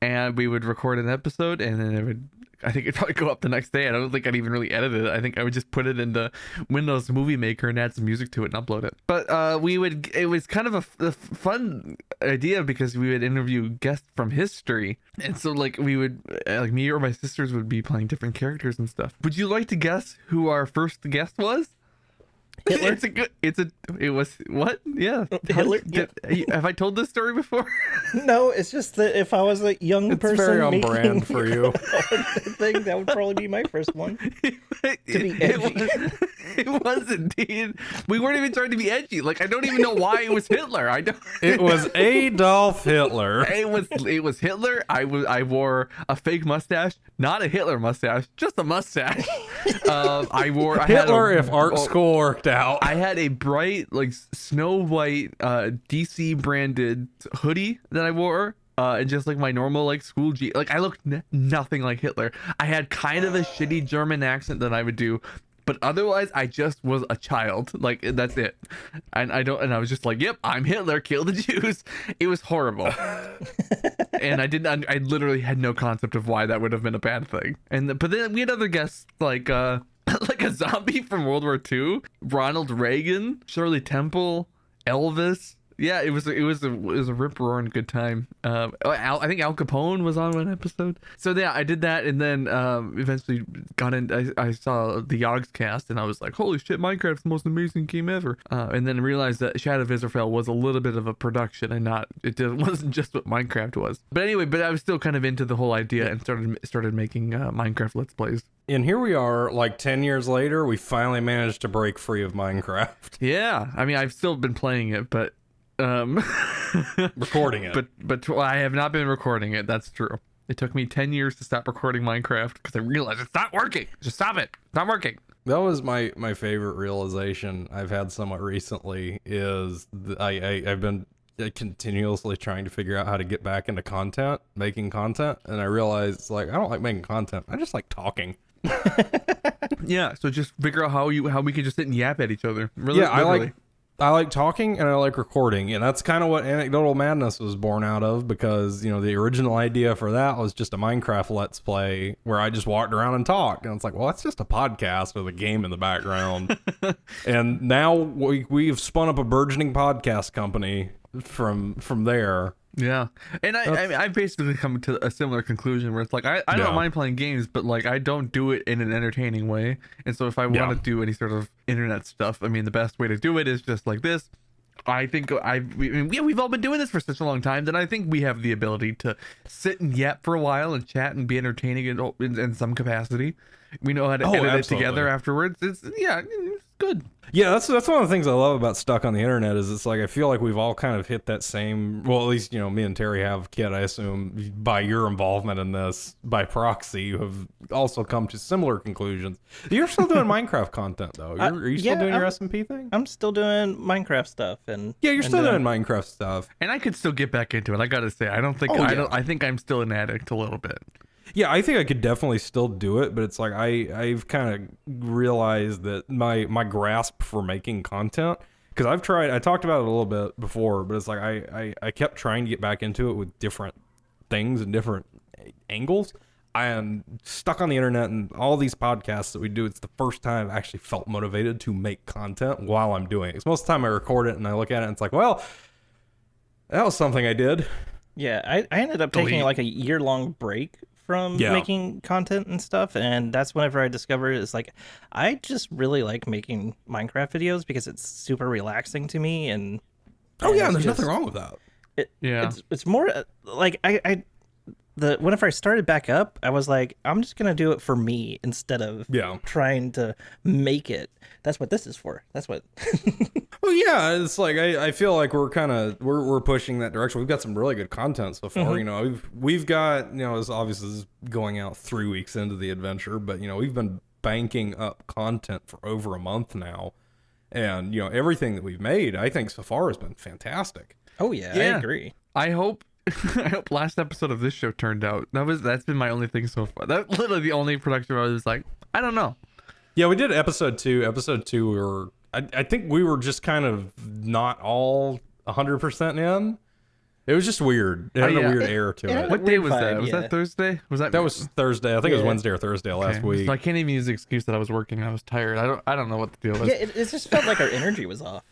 and we would record an episode, and then I think it'd probably go up the next day. I don't think I'd even really edit it. I think I would just put it into Windows Movie Maker and add some music to it and upload it. But it was kind of a fun idea because we would interview guests from history. And so like we would, like me or my sisters would be playing different characters and stuff. Would you like to guess who our first guest was? Hitler. It was what? Yeah. Hitler. Have I told this story before? No, it's just that if I was a young person, very on making brand for you. thing, that would probably be my first one. To be edgy. It was indeed. We weren't even trying to be edgy. Like, I don't even know why it was Hitler. It was Adolf Hitler. It was Hitler. I wore a fake mustache, not a Hitler mustache, just a mustache. I had Hitler, if art score tricked out. I had a bright, like snow white, DC branded hoodie that I wore, and just like my normal like school like I looked nothing like Hitler. I had kind of a shitty German accent that I would do, but otherwise I just was a child. Like that's it. And I was just like, yep, I'm Hitler, kill the Jews. It was horrible. And I literally had no concept of why that would have been a bad thing. But then we had other guests like like a zombie from World War II, Ronald Reagan, Shirley Temple, Elvis. Yeah, it was a rip roaring good time. I think Al Capone was on one episode. So yeah, I did that, and then eventually got in. I saw the Yogs cast, and I was like, holy shit, Minecraft's the most amazing game ever. And then realized that Shadow of Israel was a little bit of a production, and wasn't just what Minecraft was. But anyway, I was still kind of into the whole idea, and started making Minecraft Let's Plays. And here we are, like 10 years later, we finally managed to break free of Minecraft. Yeah, I mean, I've still been playing it, but recording it. But I have not been recording it. That's true. It took me 10 years to stop recording Minecraft because I realized it's not working. Just stop it. It's not working. That was my favorite realization I've had somewhat recently is I've been continuously trying to figure out how to get back into making content. And I realized I don't like making content. I just like talking. Yeah. So just figure out how we can just sit and yap at each other. Really, yeah. literally. I like talking and I like recording, and that's kind of what Anecdotal Madness was born out of, because the original idea for that was just a Minecraft Let's Play where I just walked around and talked, and it's like, well, that's just a podcast with a game in the background. And now we've spun up a burgeoning podcast company from there. Yeah, and I've basically come to a similar conclusion where it's like I don't mind playing games, but like I don't do it in an entertaining way. And so if I want to do any sort of internet stuff, I mean, the best way to do it is just like this. I think we've all been doing this for such a long time that I think we have the ability to sit and yap for a while and chat and be entertaining in some capacity. We know how to edit it together afterwards. It's good. Yeah, that's one of the things I love about Stuck on the Internet is it's like I feel like we've all kind of hit that same, well, at least me and Terry have. Kitt, I assume by your involvement in this by proxy, you have also come to similar conclusions. You're still doing Minecraft content though. Are you still doing your SMP thing? I'm still doing Minecraft stuff, and yeah, you're still doing Minecraft stuff. And I could still get back into it. I gotta say, I think I'm still an addict a little bit. Yeah, I think I could definitely still do it, but it's like I've kind of realized that my grasp for making content, because I talked about it a little bit before, but it's like I kept trying to get back into it with different things and different angles. I am Stuck on the Internet and all these podcasts that we do. It's the first time I've actually felt motivated to make content while I'm doing it. Because most of the time I record it and I look at it and it's like, well, that was something I did. Yeah, I ended up taking like a year-long break from making content and stuff, and that's whenever I discovered it's like I just really like making Minecraft videos because it's super relaxing to me, and there's nothing wrong with that. It's more like whenever I started back up, I was like, I'm just gonna do it for me instead of trying to make it. That's what this is for. That's what. Well, yeah, it's like I feel like we're pushing that direction. We've got some really good content so far. We've got it's obviously this is going out 3 weeks into the adventure, but we've been banking up content for over a month now, and everything that we've made, I think so far has been fantastic. Oh yeah. I agree. I hope last episode of this show turned out. That's been my only thing so far. That's literally the only production where I was like, I don't know. Yeah, we did episode 2. Episode 2, we were. I think we were just kind of not all 100% in. It was just weird. It had a weird air to it. What day was that? Was that Thursday? That was Thursday. I think it was Wednesday or Thursday last week. So I can't even use the excuse that I was working. I was tired. I don't know what the deal was. Yeah, it just felt like our energy was off.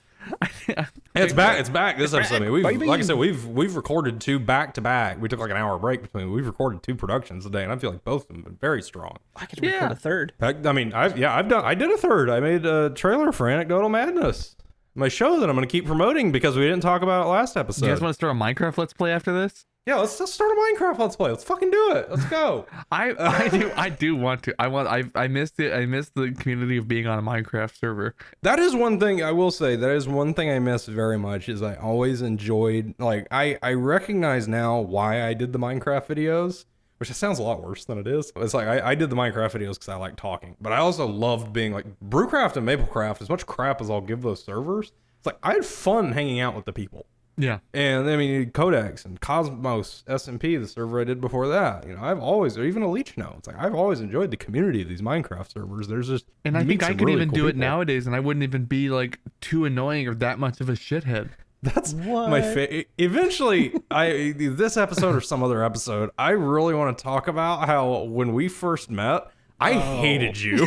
It's back. It's back. This episode. I mean, like I said, we've recorded 2 back to back. We took like an hour break between. We've recorded 2 productions today, and I feel like both of them have been very strong. I could record a third. I did a third. I made a trailer for Anecdotal Madness, my show that I'm going to keep promoting because we didn't talk about it last episode. You guys want to start a Minecraft Let's Play after this? Yeah, let's start a Minecraft Let's Play. Let's fucking do it. Let's go. I do want to. I missed it. I missed the community of being on a Minecraft server. That is one thing I will say. That is one thing I miss very much. Is I always enjoyed, like, I recognize now why I did the Minecraft videos, which sounds a lot worse than it is. It's like I did the Minecraft videos because I like talking, but I also loved being like Brewcraft and Maplecraft, as much crap as I'll give those servers. It's like I had fun hanging out with the people. Yeah. And I mean, Codex and Cosmos SMP, the server I did before that, I've always, or even a Leech Note, it's like I've always enjoyed the community of these Minecraft servers. There's just, and I think I could even do it nowadays, and I wouldn't even be like too annoying or that much of a shithead. That's my favorite. Eventually, this episode or some other episode, I really want to talk about how when we first met, I hated you.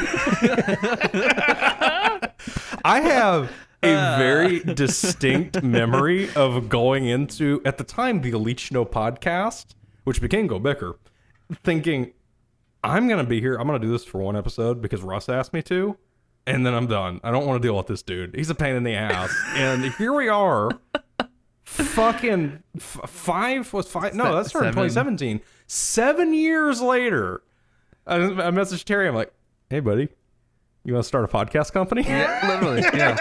I have a very distinct memory of going into, at the time, the Leech No podcast, which became Go Bicker, thinking, I'm going to be here. I'm going to do this for one episode because Russ asked me to, and then I'm done. I don't want to deal with this dude. He's a pain in the ass. And here we are, fucking five. No, that started in 2017. 7 years later, I messaged Terry. I'm like, hey, buddy, you want to start a podcast company? Yeah, literally. Yeah.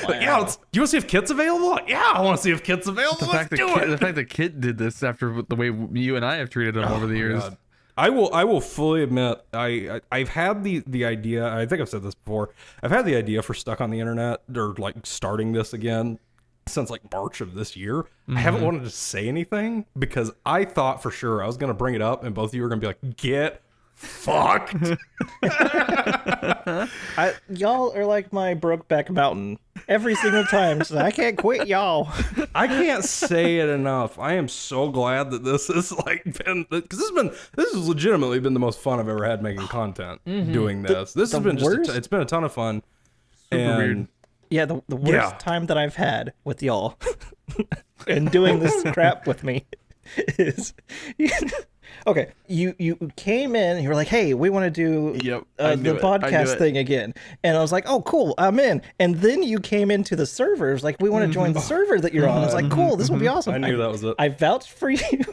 Like, yeah, do you want to see if Kitt's available? Like, yeah, I want to see if Kitt's available. The fact that Kitt did this after the way you and I have treated him over the years. God. I will fully admit I've had the idea. I think I've said this before. I've had the idea for Stuck on the Internet or like starting this again since like March of this year. I haven't wanted to say anything because I thought for sure I was going to bring it up and both of you were going to be like, get fucked. Y'all are like my Brokeback Mountain. Every single time, so I can't quit y'all. I can't say it enough. I am so glad that this has like been, because this has legitimately been the most fun I've ever had making content doing this. This has been it's been a ton of fun. Super weird. Yeah, the worst time that I've had with y'all and doing this crap with me is okay. You came in and you were like, hey, we want to do the podcast thing again. And I was like, oh, cool, I'm in. And then you came into the servers like, we want to join the server that you're on. I was like, cool, this will be awesome. I knew that was it. I vouched for you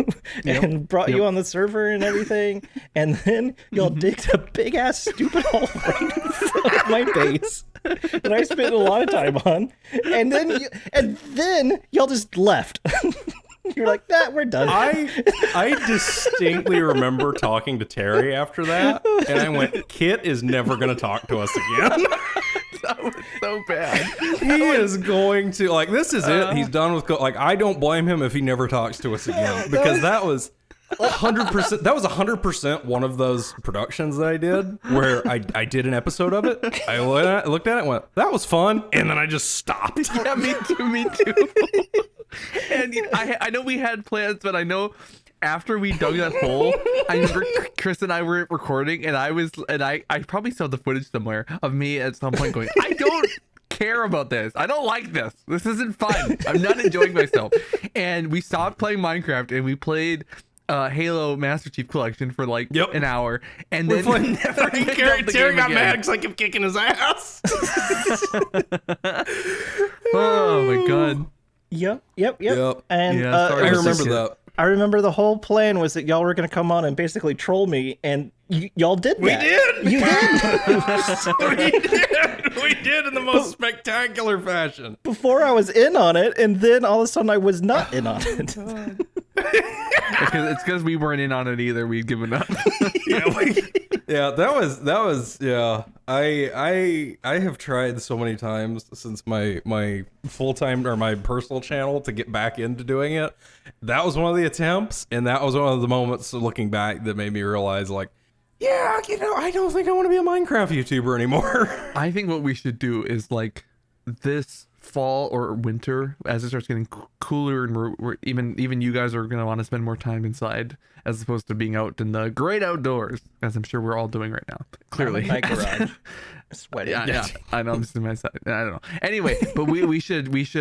and brought you on the server and everything. And then y'all digged a big ass stupid hole right in front of my base that I spent a lot of time on. And then y'all just left. You're like, nah, we're done. I distinctly remember talking to Terry after that, and I went, Kitt is never going to talk to us again. That was so bad. He is going to, like, this is it. He's done with, like, I don't blame him if he never talks to us again, because that was 100%. That was 100% one of those productions that I did where I did an episode of it. I looked at it and went, that was fun, and then I just stopped. Yeah, me too. And I know we had plans, but I know after we dug that hole, I remember Chris and I were recording, and I probably saw the footage somewhere of me at some point going, I don't care about this. I don't like this. This isn't fun. I'm not enjoying myself. And we stopped playing Minecraft and we played Halo Master Chief Collection for like an hour, and then Terry got mad because I kept kicking his ass. Oh my god. Yep. And I remember that. I remember the whole plan was that y'all were going to come on and basically troll me, and y'all did that. We did. You did. We did in the most spectacular fashion. Before I was in on it, and then all of a sudden I was not in on it. It's because we weren't in on it either. We'd given up. That was. I have tried so many times since my full-time or my personal channel to get back into doing it. That was one of the attempts, and that was one of the moments looking back that made me realize, like, yeah, I don't think I want to be a Minecraft YouTuber anymore. I think what we should do is like this fall or winter, as it starts getting cooler, and we're even you guys are gonna want to spend more time inside as opposed to being out in the great outdoors, as I'm sure we're all doing right now. Clearly, my garage, sweating. Yeah, I know. I'm just in my side. I don't know. Anyway, but we should just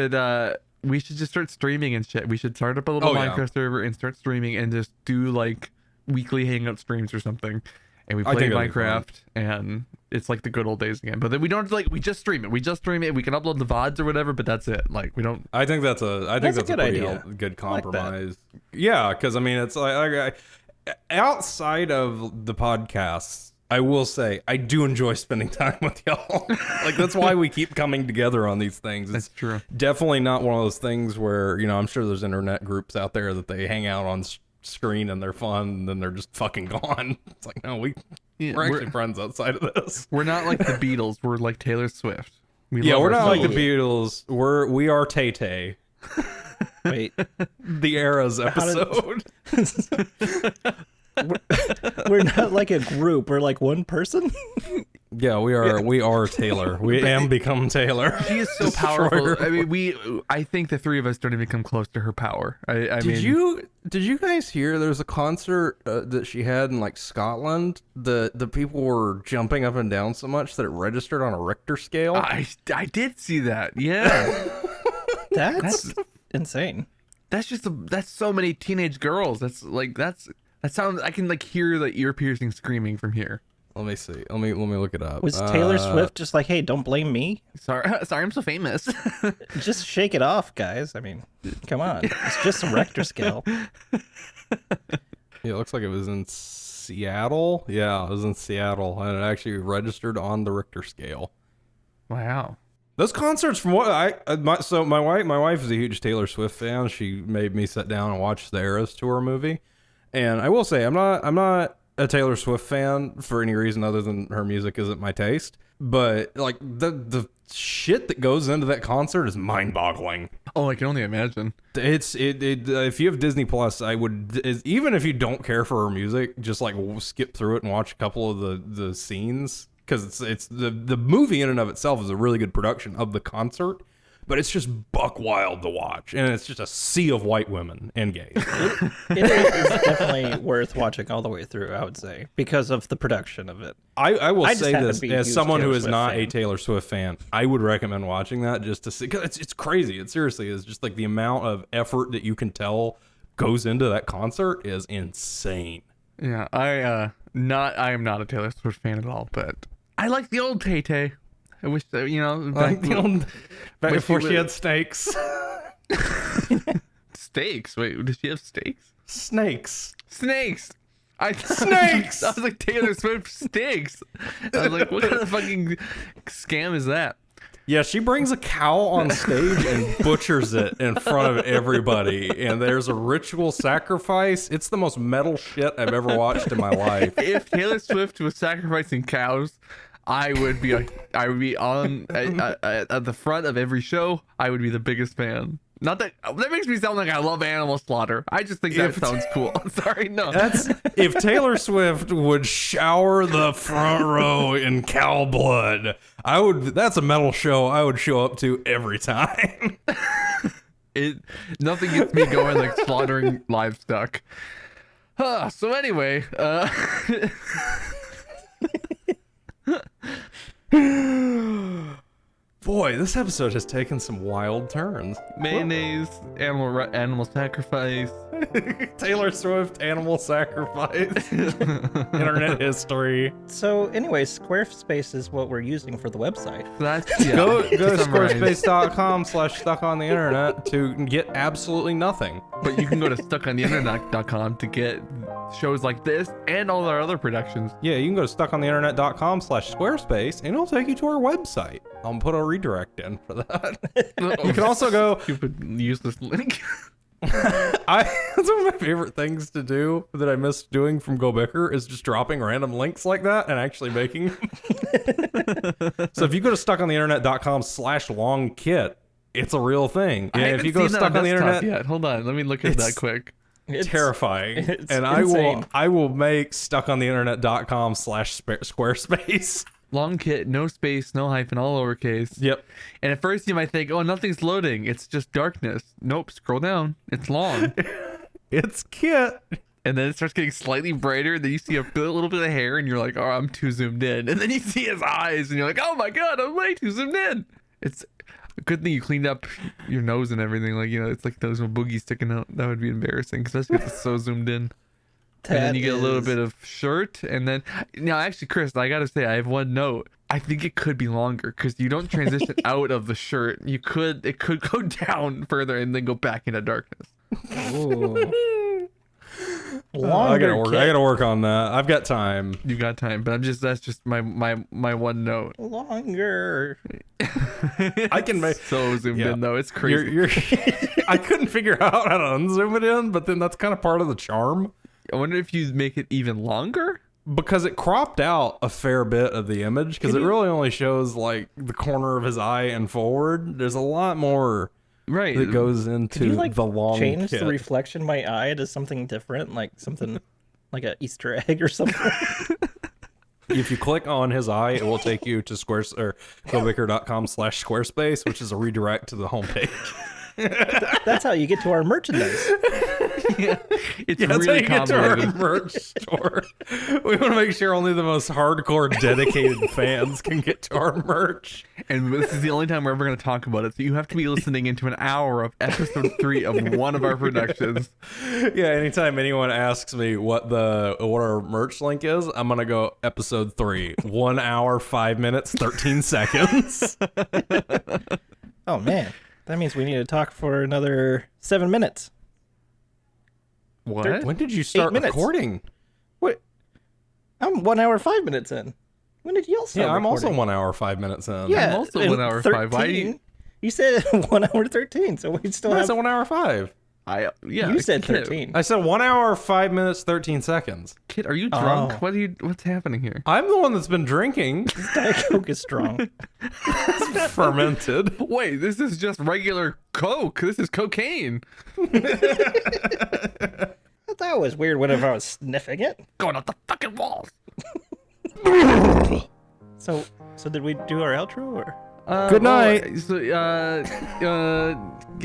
start streaming and shit. We should start up a little Minecraft server and start streaming and just do like weekly hangout streams or something. And we play Minecraft, and it's like the good old days again. But then we don't we just stream it. We can upload the VODs or whatever, but that's it. Like we don't. I think that's a good idea. Good compromise. Yeah, because I mean, it's like outside of the podcasts, I will say I do enjoy spending time with y'all. Like that's why we keep coming together on these things. It's that's true. Definitely not one of those things where I'm sure there's internet groups out there that they hang out on screen and they're fun, and then they're just fucking gone. It's like, no, we're actually friends outside of this. We're not like the Beatles. We're like Taylor Swift. We're not like the Beatles. Beatles. We are Tay Tay. Wait, The Eras episode. we're not like a group. We're like one person. Yeah, we are Taylor. We am become Taylor. She is so powerful. I mean, I think the three of us don't even come close to her power. Did you guys hear there was a concert that she had in like Scotland? The people were jumping up and down so much that it registered on a Richter scale. I did see that. Yeah. That's insane. That's so many teenage girls. That sounds. I can like hear the ear piercing screaming from here. Let me see. Let me look it up. Was Taylor Swift just like, hey, don't blame me? Sorry, I'm so famous. Just shake it off, guys. I mean, come on. It's just a Richter scale. Yeah, it looks like it was in Seattle. Yeah, it was in Seattle, and it actually registered on the Richter scale. Wow. Those concerts, from what my wife is a huge Taylor Swift fan. She made me sit down and watch the Eras tour movie, and I will say I'm not a Taylor Swift fan for any reason other than her music isn't my taste. But like the shit that goes into that concert is mind-boggling. Oh, I can only imagine. It if you have Disney Plus, I would, even if you don't care for her music, just like skip through it and watch a couple of the scenes, because it's the movie in and of itself is a really good production of the concert. But it's just buck wild to watch, and it's just a sea of white women and gays. It is definitely worth watching all the way through, I would say, because of the production of it. I will just say happen this, to be a as huge someone who Taylor is Swift not a fan. Taylor Swift fan, I would recommend watching that just to see, because it's crazy. It seriously is just like the amount of effort that you can tell goes into that concert is insane. Yeah, I am not a Taylor Swift fan at all, but I like the old Tay Tay. I wish that, Back before she had snakes. Steaks. Wait, did she have steaks? Snakes. Snakes. Snakes. I was like, Taylor Swift steaks. I was like, what kind of fucking scam is that? Yeah, she brings a cow on stage and butchers it in front of everybody, and there's a ritual sacrifice. It's the most metal shit I've ever watched in my life. If Taylor Swift was sacrificing cows, I would be on at the front of every show. I would be the biggest fan. Not that makes me sound like I love animal slaughter. I just think that sounds cool. Sorry, no. That's if Taylor Swift would shower the front row in cow blood. That's a metal show I would show up to every time. Nothing gets me going like slaughtering livestock. So anyway, Boy, this episode has taken some wild turns. mayonnaise, animal sacrifice. Taylor Swift, animal sacrifice, internet history. So anyways, Squarespace is what we're using for the website. So that's Go to summarize. squarespace.com/stuckontheinternet to get absolutely nothing. But you can go to stuckontheinternet.com to get shows like this and all our other productions. Yeah, you can go to stuckontheinternet.com/squarespace and it'll take you to our website. I'll put a redirect in for that. You can also go. Stupid useless link. That's one of my favorite things to do that I miss doing from Go Bicker is just dropping random links like that and actually making them. So if you go to stuckontheinternet.com/longkit, it's a real thing. I And haven't if you go to seen that stuck on the desktop internet, yet. Hold on, let me look at that It's- quick. It's terrifying. it's And insane. I will make stuckontheinternet.com/squarespace. Long kit, no space, no hyphen, all lowercase. Yep. And at first you might think, oh, nothing's loading. It's just darkness. Nope, scroll down. It's long. It's Kit. And then it starts getting slightly brighter. Then you see a little bit of hair, and you're like, oh, I'm too zoomed in. And then you see his eyes, and you're like, oh my God, I'm way too zoomed in. It's a good thing you cleaned up your nose and everything. Like, it's like those boogies sticking out. That would be embarrassing, especially if it's so zoomed in. And then you get a little bit of shirt, and then now actually, Chris, I gotta say, I have one note. I think it could be longer because you don't transition out of the shirt. It could go down further and then go back into darkness. Ooh. Longer. I gotta work on that. I've got time. You got time, but that's just my one note. Longer. I can make So zoomed in though, it's crazy. You're I couldn't figure out how to unzoom it in, but then that's kind of part of the charm. I wonder if you make it even longer. Because it cropped out a fair bit of the image, because it really only shows like the corner of his eye and forward. There's a lot more Right. that goes into Could you like the long change kit. the reflection of my eye to something different, like something like an Easter egg or something? If you click on his eye, it will take you to quillbaker.com/squarespace, which is a redirect to the homepage. That's how you get to our merchandise. It's That's how really you get to our convoluted. merch store. We want to make sure only the most hardcore, dedicated fans can get to our merch. And this is the only time we're ever going to talk about it. So you have to be listening into an hour of episode 3 of one of our productions. Yeah, anytime anyone asks me what our merch link is, I'm gonna go episode 3, 1 hour, 5 minutes, 13 seconds. Oh man, that means we need to talk for another 7 minutes. What? When did you start minutes. recording? What? I'm 1 hour 5 minutes in. When did y'all start? Yeah, I'm also recording? 1 hour, 5 minutes in. Yeah, I'm also and 1 hour 5. Why do you- 13. You said 1 hour 13, so we still I have. said 1 hour 5. Yeah. You said Kit, 13. I said 1 hour, 5 minutes, 13 seconds. Kit, are you drunk? Oh. What's happening here? I'm the one that's been drinking. Diet Coke is strong. Fermented. Wait, this is just regular Coke. This is cocaine. That was weird whenever I was sniffing it. Going up the fucking walls. So did we do our outro or? Good night. So, yeah, go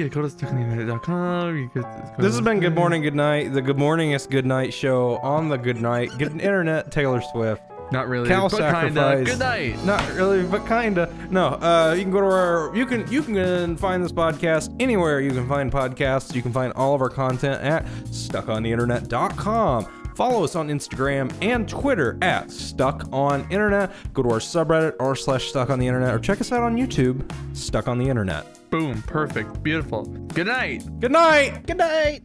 to stuckontheinternet.com. This has been Good Morning, Good Night, the Good Morningest Good Night show on the Good Night. Good internet, Taylor Swift. Not really. Cow but kinda. sacrifice. Good night. Not really, but kinda. No, you can go to you can find this podcast anywhere you can find podcasts. You can find all of our content at stuckontheinternet.com. Follow us on Instagram and Twitter at StuckOnInternet. Go to our subreddit r/StuckOnTheInternet or check us out on YouTube, Stuck on the Internet. Boom. Perfect. Beautiful. Good night. Good night! Good night.